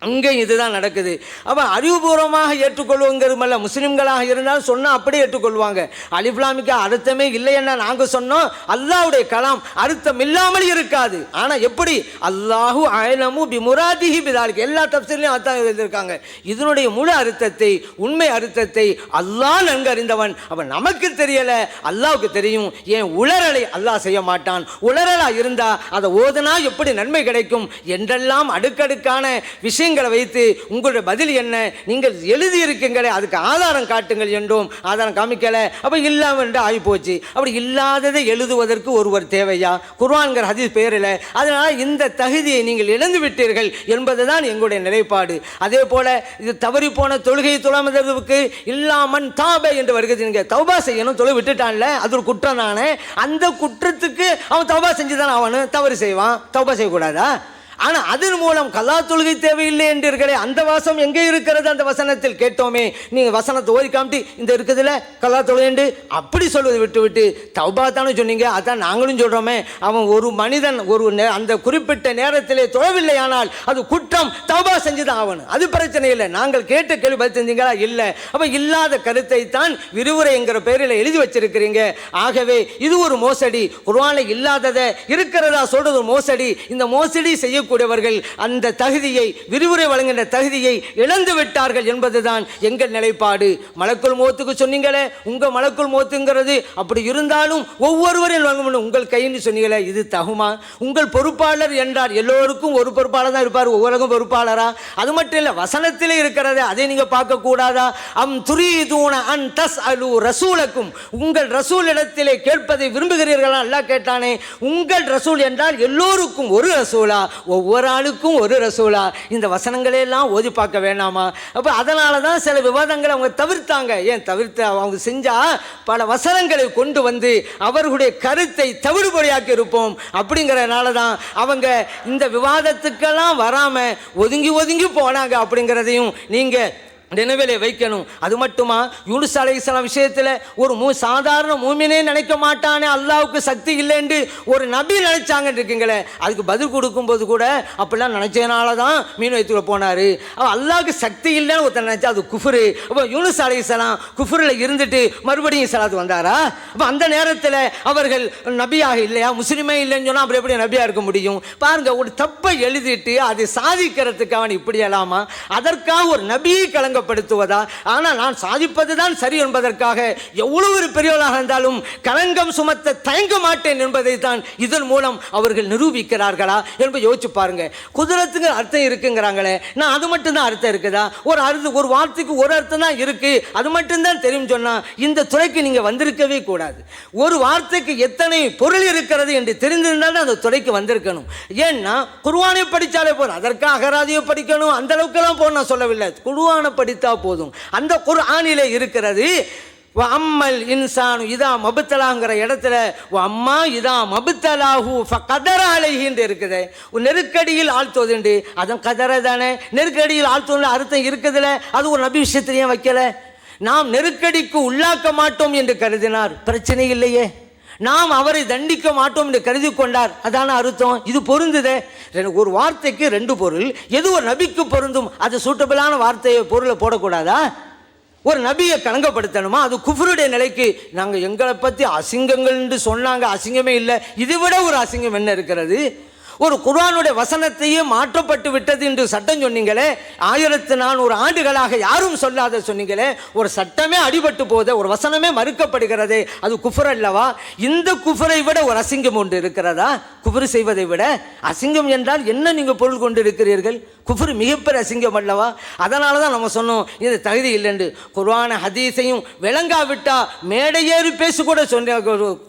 அங்கே இதுதான் நடக்குது. அப்போ அறிவுபூர்வமாக ஏற்றுக்கொள்வோங்கிறதுமல்ல, முஸ்லீம்களாக இருந்தாலும் சொன்னால் அப்படியே ஏற்றுக்கொள்வாங்க. அலிஃப் லாமுக்கு அர்த்தமே இல்லைன்னா நாங்கள் சொன்னோம், அல்லாஹ்வுடைய கலாம் அர்த்தம் இல்லாமல் இருக்காது. ஆனால் எப்படி? அல்லாஹு அலமு பி முராதிஹி பிதாலிக், எல்லா தப்சீர்லையும் அர்த்தம் எழுதியிருக்காங்க. இதனுடைய முழு அர்த்தத்தை, உண்மை அர்த்தத்தை அல்லாஹ் நன்கு அறிந்தவன். அவன் நமக்கு தெரியலை, அல்லாஹ்வுக்கு தெரியும். ஏன் உளறலை அல்லாஹ் செய்ய மாட்டான்? உளறலா இருந்தால் அதை ஓதனா எப்படி நன்மை கிடைக்கும் என்றெல்லாம் அடுக்கடுக்கான விஷயங்கள் வைத்து உங்களுடைய பதில் என்ன? நீங்கள் எழுதியிருக்கீங்களே அதுக்கு ஆதாரம் காட்டுங்கள் என்றும் ஆதாரம் காமிக்கல. அப்ப இல்லாம என்று ஆகி போச்சு. அப்படி இல்லாததை எழுதுவதற்கு ஒருவர் தேவையா? குர்ஆன்கிற ஹதீஸ் பெயரில். அதனால இந்த தகுதியை நீங்கள் இழந்து விட்டீர்கள் என்பதுதான் எங்களுடைய நிலைப்பாடு. அதே போல இது தவறி போன தொழுகை தொழாமதற்கு இல்லாமன் தாபை என்று வருகிறது. நீங்க தௌபா செய்யணும், தொழு விட்டுட்டான்ல, அது ஒரு குற்றம் தானே. அந்த குற்றத்துக்கு அவன் தௌபா செஞ்சுதான் அவனு தவறு செய்வான். தௌபா செய்யக்கூடாதா? ஆனால் அதன் மூலம் கலா தொழுகை தேவையில்லை என்றீர்களே, அந்த வாசம் எங்கே இருக்கிறது? அந்த வசனத்தில் கேட்டோமே, நீங்கள் வசனத்தை ஓதி காமிட்டு இந்த இருக்குதுல கலா தொழுகை அப்படி சொல்வதை விட்டு விட்டு தௌபா தானே சொன்னீங்க. அதான் நாங்களும் சொல்கிறோமே, அவன் ஒரு மனிதன் ஒரு அந்த குறிப்பிட்ட நேரத்திலே தொழவில்லை ஆனால் அது குற்றம், தௌபா செஞ்சுதான் ஆகணும். அது பிரச்சனை இல்லை. நாங்கள் கேட்ட கேள்வி பதில் செஞ்சீங்களா? இல்லை. அப்போ இல்லாத கருத்தை தான் விரிவுரை என்கிற பெயரில் எழுதி வச்சிருக்கிறீங்க. ஆகவே இது ஒரு மோசடி. குர்ஆனில் இல்லாததை இருக்கிறதா சொல்றது ஒரு மோசடி. இந்த மோசடி செய்யக்கூடிய செய்யக்கூடியவர்கள் அந்த தகுதியை, விரிவுரை வழங்குகின்ற தகுதியை இழந்து விட்டார்கள் என்பதுதான் எங்கள் நிலைப்பாடு. மலக்குல் மௌத்துக்கு சொன்னீங்களே, உங்க மலக்குல் மௌத்துங்கிறது அப்படி இருந்தாலும் ஒவ்வொருவரையும் வழங்க முடியும் உங்கள் கைன்னு சொன்னீங்களே, இது தகுமா? உங்கள் பொறுப்பாளர் என்றார், எல்லோருக்கும் ஒரு பொறுப்பாளர் தான் இருப்பார், ஒவ்வொருக்கும் பொறுப்பாளரா? அது மட்டும் இல்லை, வசனத்திலே இருக்கிறது, அதை நீங்க பார்க்க கூடாதா? அம் துரீதூன அன் தஸ்அலு ரசூலக்கும், உங்கள் ரசூல் இடத்திலே கேட்பதை விரும்புகிறீர்களா? அல்லாஹ் கேட்டானே, உங்கள் ரசூல் என்றால் எல்லோருக்கும் ஒரு ரசூலா, ஒவ்வொரு ஆளுக்கும் ஒரு ரசூலா? இந்த வசனங்களை எல்லாம் ஓதி பார்க்க வேண்டாமா? அப்ப அதனால தான் சில விவாதங்களை அவங்க தவிர்த்தாங்க. ஏன் தவிர்த்து? அவங்க செஞ்சா பல வசனங்களை கொண்டு வந்து அவர்களுடைய கருத்தை தவிடுபடியாக்கி இருப்போம். அப்படிங்கிறதுனால தான் அவங்க இந்த விவாதத்துக்கெல்லாம் வராம ஒதுங்கி ஒதுங்கி போனாங்க. அப்படிங்கிறதையும் நீங்க நினைவிலே வைக்கணும். அது மட்டுமா, யூனுஸ் அலைஹிஸ்ஸலாம் விஷயத்தில் ஒரு சாதாரண மூமினே நினைக்க மாட்டானே அல்லாவுக்கு சக்தி இல்லைன்னு ஒரு நபி நினைச்சாங்கன்னு இருக்குங்களே, அதுக்கு பதில் கொடுக்கும்போது கூட அப்படிலாம் நினைச்சதுனால தான் மீன் வயிற்றுல போனார். அல்லாவுக்கு சக்தி இல்லைன்னு ஒருத்தர் நினைச்சா அது குஃபுரு. அப்போ யூனுஸ் அலைஹிஸ்ஸலாம் குஃபுரில் இருந்துட்டு மறுபடியும் இஸ்லாத்துக்கு வந்தாரா? அப்போ அந்த நேரத்தில் அவர்கள் நபியாக இல்லையா? முஸ்லீமே இல்லைன்னு சொன்னால் அப்புறம் எப்படி நபியாக இருக்க முடியும்? பாருங்க, ஒரு தப்பை எழுதிட்டு அதை சாதிக்கிறதுக்கு அவன் இப்படி அல்லாமா? அதற்காக ஒரு நபியை கலங்க படுத்துவதா? ஆனால் நான் சாதிப்பதுதான் சரி என்பதற்காக எவ்வளவு ஒரு பெரியவளாக இருந்தாலும் களங்கம் சுமத்த தயங்க மாட்டேன் என்பதை தான் இதன் மூலம் அவர்கள் நிரூபிக்கிறார்களா என்பதை யோசிச்சு பாருங்க. குதிரத்துக்கு அர்த்தம் இருக்குங்கிறாங்களே, நான் அது மட்டும்தான் அர்த்தம் இருக்குதா? ஒரு வார்த்தைக்கு ஒரு அர்த்தம் தான் இருக்கு, அது மட்டும்தான் தெரியும் சொன்னா இந்த துறைக்கு நீங்க வந்திருக்கவே கூடாது. ஒரு வார்த்தைக்கு எத்தனை பொருள் இருக்கிறது என்று தெரிந்திருந்தால் அந்த துறைக்கு வந்திருக்கணும். ஏன்னா குர்ஆனை படித்தாலே போதும், அதற்காக அகராதியை படிக்கணும் அந்த அளவுக்குலாம் போன நான் சொல்லவில்லை. குர்ஆனை படித்தா போதும். அந்த குர்ஆனிலே இருக்கிறது அம்மல் இன்சானு இதா மபுத்தலாங்கிற இடத்துல அம்மா இதா மபுத்தலாஹு ஃபகதர அலைஹின்னு இருக்குது. நெருக்கடியில் ஆழ்த்துவதுண்டு, அதன் கதரை தானே. நெருக்கடியில் ஆழ்த்துவதுல அர்த்தம் இருக்குதுல, அது ஒரு நபி விஷயத்திலையும் வைக்கல. நாம் நெருக்கடிக்கு உள்ளாக்க மாட்டோம் என்று கருதினார், பிரச்சனை இல்லையே. நாம் அவரை தண்டிக்க மாட்டோம் என்று கருதி கொண்டார், அதான அர்த்தம். இது பொருந்துதே. ஒரு வார்த்தைக்கு ரெண்டு பொருள், எது ஒரு நபிக்கு பொருந்தும் அது சூட்டபிளான வார்த்தையை பொருளை போடக்கூடாதா? ஒரு நபியை கலங்கப்படுத்தணுமா? அது குஃப்ருடைய நிலைக்கு. நாங்கள் எங்களை பற்றி அசிங்கங்கள் என்று சொன்னாங்க, அசிங்கமே இல்லை. இதை விட ஒரு அசிங்கம் என்ன இருக்கிறது? ஒரு குர்ஆனுடைய வசனத்தையே மாற்றப்பட்டு விட்டது என்று சட்டம் சொன்னீங்களே, 1400 ஆண்டுகளாக யாரும் சொல்லாத சொன்னீங்களே, ஒரு சட்டமே அடிபட்டு போதே, ஒரு வசனமே மறுக்கப்படுகிறதே, அது குஃபர் அல்லவா? இந்த குஃபரை விட ஒரு அசிங்கம் ஒன்று இருக்கிறதா? குஃபர் செய்வதை விட அசிங்கம் என்றால் என்ன நீங்கள் பொருள் கொண்டு இருக்கிறீர்கள்? குஃபர் மிகப்பெரிய அசிங்கம் அல்லவா? அதனால தான் நம்ம சொன்னோம் இது தகுதி இல்லைன்னு. குர்ஆன ஹதீஸையும் விளங்காவிட்டா மேடையேறி பேச கூட சொன்ன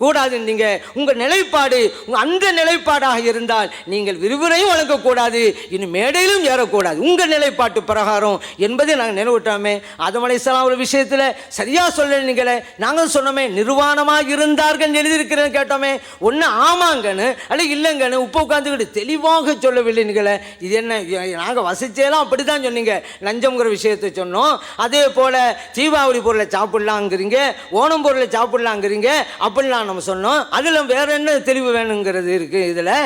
கூடாது. நீங்கள் உங்கள் நிலைப்பாடு அந்த நிலைப்பாடாக இருந்தால் நீங்கள் விரிவுரையும் வழங்கக்கூடாது, இன்னும் மேடையிலும் ஏறக்கூடாது, உங்கள் நிலைப்பாட்டு பிரகாரம் என்பதை நாங்கள் நினைவிட்டோமே. ஆதம் அலைஹிஸ்ஸலாம் ஒரு விஷயத்தில் சரியாக சொல்லீங்களே, நாங்கள் சொன்னோமே நிர்வாணமாக இருந்தார்கள் எழுதியிருக்கிறேன்னு கேட்டோமே. ஒன்று ஆமாங்கன்னு அல்ல இல்லைங்கன்னு உப்பு உட்காந்துக்கிட்டு தெளிவாக சொல்லவில்லைங்களே. இது என்ன? நாங்கள் வசிச்சேலாம் அப்படி தான் சொன்னீங்க. லஞ்சம்ங்கிற விஷயத்தை சொன்னோம். அதே போல் தீபாவளி பொருளை சாப்பிட்லாங்கிறீங்க, ஓணம் பொருளை சாப்பிட்லாங்கிறீங்க, அப்படிலாம் நம்ம சொன்னோம். அதில் வேற என்ன தெளிவு வேணுங்கிறது இருக்குது? இதில்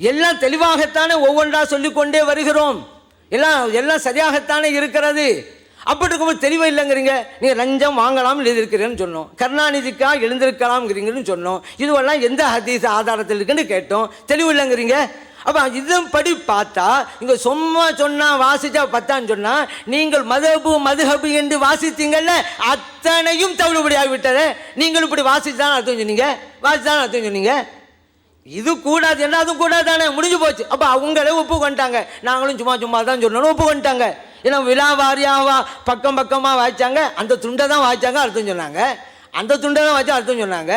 எல்லாம் தெளிவாகத்தானே ஒவ்வொன்றா சொல்லிக்கொண்டே வருகிறோம். எல்லாம் சரியாகத்தானே இருக்கிறது. அப்படி இருக்கும்போது தெளிவாக இல்லைங்கிறீங்க. நீங்கள் லஞ்சம் வாங்கலாம் எழுதியிருக்கிறேன்னு சொன்னோம், கருணாநிதிக்கா எழுந்திருக்கலாம்ங்கிறீங்கன்னு சொன்னோம். இதுவெல்லாம் எந்த ஹதீஸ் ஆதாரத்தில் இருக்குன்னு கேட்டோம், தெளிவு இல்லைங்கிறீங்க. அப்போ இதன்படி பார்த்தா இங்கே சும்மா சொன்னால் வாசிச்சா பத்தான்னு சொன்னால் நீங்கள் மதுஹபு என்று வாசித்தீங்கல்ல, அத்தனையும் தவிடுபடியாகிவிட்டதே. நீங்கள் இப்படி வாசித்தான் அர்த்தம் சொன்னீங்க, வாசித்தான் அர்த்தம் சொன்னீங்க. இது கூடாது என்ன, அதுவும் கூடாதானே, முடிஞ்சு போச்சு. அப்போ அவங்களே ஒப்பு கொண்டாங்க, நாங்களும் சும்மா தான் சொன்னோம், ஒப்பு கொண்டாங்க. ஏன்னா விழா வாரியாக பக்கமாக வாய்ச்சாங்க, அந்த துண்டை தான் வாய்ச்சாங்க அர்த்தம் சொன்னாங்க, அந்த துண்டை தான் வாய்ச்சா அர்த்தம் சொன்னாங்க.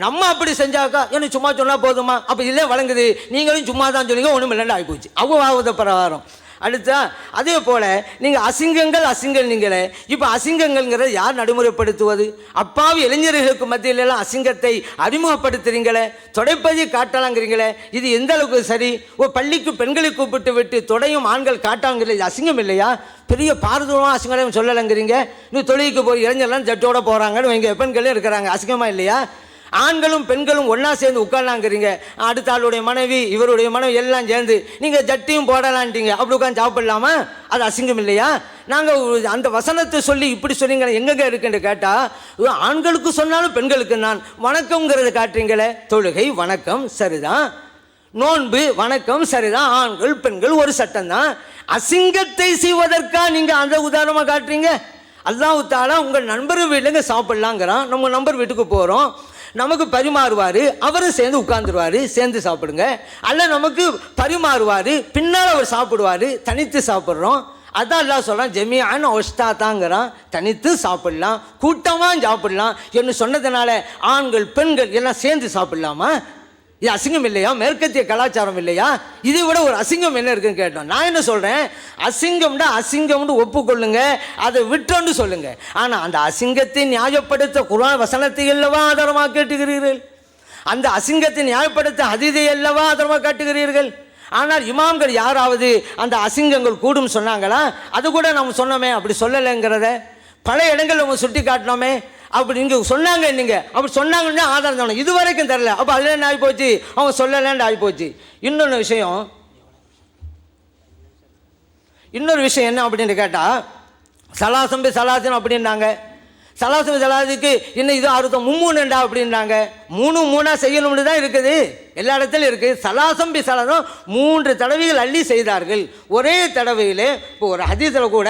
நம்ம அப்படி செஞ்சாக்கா எனக்கு சும்மா சொன்னால் போதுமா? அப்போ இல்லை வழங்குது, நீங்களும் சும்மா தான் சொன்னீங்க, ஒன்றும் இல்லைன்னு ஆகிப்போச்சு. அவங்க ஆகுத பிரகாரம் அடுத்தா அதே போல் நீங்கள் அசிங்கங்கள் நீங்களே. இப்போ அசிங்கங்கள்ங்கிறத யார் நடைமுறைப்படுத்துவது? அப்பாவி இளைஞர்களுக்கு மத்தியிலெல்லாம் அசிங்கத்தை அறிமுகப்படுத்துறீங்களே, தொடைப்பதி காட்டலாங்கிறீங்களே, இது எந்த அளவுக்கு சரி? பள்ளிக்கு பெண்களை கூப்பிட்டு விட்டு தொடையும் ஆண்கள் காட்டாங்கிறது அசிங்கம் இல்லையா? பெரிய பாரதூரமாக அசிங்கம் சொல்லலைங்கிறீங்க. இன்னும் தொழிலுக்கு போய் இளைஞர்லாம் ஜட்டோட போகிறாங்கன்னு வைங்க, பெண்களே இருக்கிறாங்க, அசிங்கமாக இல்லையா? ஆண்களும் பெண்களும் ஒன்றா சேர்ந்து உட்காரலாங்கிறீங்க, அடுத்த ஆளுடைய மனைவி இவருடைய மனைவி எல்லாம் சேர்ந்து நீங்கள் ஜட்டியும் போடலான்ட்டீங்க, அப்படி உட்காந்து சாப்பிடலாமா? அது அசிங்கம் இல்லையா? நாங்கள் அந்த வசனத்தை சொல்லி இப்படி சொன்னீங்க எங்கெங்க இருக்குன்னு கேட்டால், ஆண்களுக்கு சொன்னாலும் பெண்களுக்கு நான் வணக்கங்கிறத காட்டுறீங்களே. தொழுகை வணக்கம் சரிதான், நோன்பு வணக்கம் சரிதான், ஆண்கள் பெண்கள் ஒரு சட்டம் தான். அசிங்கத்தை செய்வதற்கா நீங்கள் அந்த உதாரணமாக காட்டுறீங்க? அல்லாஹ் தஆலா உங்கள் நண்பர் வீட்டுக்கு சாப்பிட்லாங்கிறான். நம்ம நண்பர் வீட்டுக்கு போகிறோம், நமக்கு பரிமாறுவார், அவரும் சேர்ந்து உட்கார்ந்துருவார், சேர்ந்து சாப்பிடுங்க. அல்ல நமக்கு பரிமாறுவார், பின்னால் அவர் சாப்பிடுவார், தனித்து சாப்பிட்றோம். அதான் அல்லாஹ் சொல்கிறான் ஜமீஅன் ஒஸ்தாத்தாங்கிறான். தனித்து சாப்பிடலாம், கூட்டமாக சாப்பிடலாம் என்று சொன்னதுனால ஆண்கள் பெண்கள் எல்லாம் சேர்ந்து சாப்பிடலாமா? இது அசிங்கம் இல்லையா? மேற்கத்திய கலாச்சாரம் இல்லையா? இதை விட ஒரு அசிங்கம் என்ன இருக்குன்னு கேட்டோம். நான் என்ன சொல்கிறேன், அசிங்கம்னு ஒப்புக்கொள்ளுங்க, அதை விட்டோன்னு சொல்லுங்க. ஆனால் அந்த அசிங்கத்தை நியாயப்படுத்த குர்ஆன் வசனத்தை அல்லவா ஆதாரமாக கேட்டுகிறீர்கள், அந்த அசிங்கத்தை நியாயப்படுத்த ஹதீஸை அல்லவா ஆதாரமாக காட்டுகிறீர்கள். ஆனால் இமாம்கள் யாராவது அந்த அசிங்கங்கள் கூடும் சொன்னாங்களா? அது கூட நம்ம சொன்னோமே, அப்படி சொல்லலைங்கிறத பல இடங்கள் நம்ம சுட்டி காட்டினோமே. அப்படி நீங்கள் சொன்னாங்க, நீங்கள் அப்படி சொன்னாங்கன்னா ஆதாரம் தானே, இது வரைக்கும் தரல. அப்போ அதில் என்ன ஆகி போச்சு? அவங்க சொல்லலைன்னு ஆகி போச்சு. இன்னொரு விஷயம் என்ன அப்படின்னு கேட்டால், சலாசம்பி சலாசன் அப்படின்னாங்க. சலாசம்பி சலாசுக்கு இன்னும் இது அறுத்தம் மும்மூணுண்டா அப்படின்னாங்க. மூணா செய்யணும்னு தான் இருக்குது, எல்லா இடத்துலையும் இருக்குது. சலாசம்பி சலாசம் 3 தடவைகள் அள்ளி செய்தார்கள் ஒரே தடவையில். இப்போ ஒரு ஹதீஸில் கூட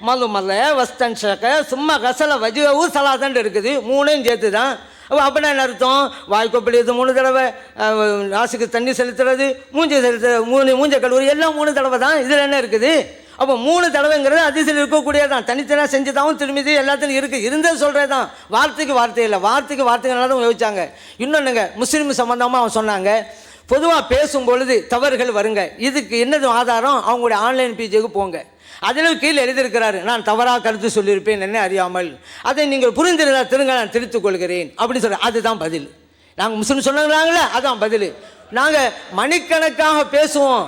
மல்ல வஸ்தன் ஷக சும்மா கசல வஜுவு சலாசன் இருக்குது, 3 சேர்த்து தான். அப்படின்னா என்ன அர்த்தம்? வாய்க்கொப்பளியது 3 தடவை, நாசுக்கு தண்ணி செலுத்துறது, மூஞ்ச கழுவுறது எல்லாம் 3 தடவை தான். இதில் என்ன இருக்குது? அப்போ 3 தடவைங்கிறது அதிசயில் இருக்கக்கூடியதான். தனித்தனியாக செஞ்சுதாவும் திரும்பி எல்லாத்துலையும் இருக்குது. இருந்தது சொல்கிறது தான், வார்த்தைக்கு வார்த்தை இல்லை, வார்த்தைக்கு வார்த்தைகளாக தான் யோசிச்சாங்க. இன்னொன்றுங்க, முஸ்லீம் சம்மந்தமாக அவன் சொன்னாங்க, பொதுவாக பேசும் பொழுது தவறுகள் வருங்க. இதுக்கு என்னது ஆதாரம்? அவங்களுடைய ஆன்லைன் பேஜுக்கு போங்க, அதில் கீழே எழுதியிருக்கிறாரு, நான் தவறாக கருத்து சொல்லியிருப்பேன் என்ன அறியாமல், அதை நீங்கள் புரிந்திருந்தால் திருங்க நான் திருத்திக் கொள்கிறேன் அப்படின்னு சொல்கிறேன். அதுதான் பதில். நாங்கள் முஸ்லீம் சொன்னாங்களே, அதான் பதில். நாங்கள் மணிக்கணக்காக பேசுவோம்,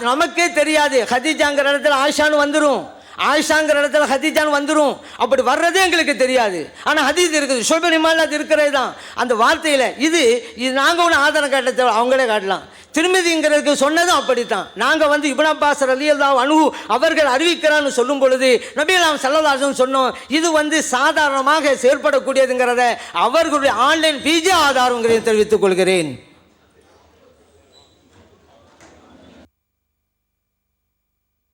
நமக்கே தெரியாது. ஹதீஜாங்கிற இடத்துல ஆயிஷான்னு வந்துடும், ஆயிஷாங்கிற இடத்துல ஹதீஜான்னு வந்துடும். அப்படி வர்றதே எங்களுக்கு தெரியாது. ஆனால் ஹதீஸ் இருக்குது, ஷோபனிமால் அது இருக்கிறது தான் அந்த வார்த்தையில். இது நாங்கள் ஒன்று ஆதாரம் காட்ட, அவங்களே காட்டலாம். திருமதிங்கிறதுக்கு சொன்னதும் அப்படித்தான். நாங்கள் இப்னு அப்பாஸ் ரலியல்லாஹு அன்ஹு அவர்கள் அறிவிக்கிறான்னு சொல்லும் பொழுது நபிகள் ஸல்லல்லாஹு அலைஹி வஸல்லம் சொன்னோம், இது சாதாரணமாக செயல்படக்கூடியதுங்கிறத அவர்களுடைய ஆன்லைன் பிஜே ஆதாரங்கிறதை தெரிவித்துக் கொள்கிறேன்.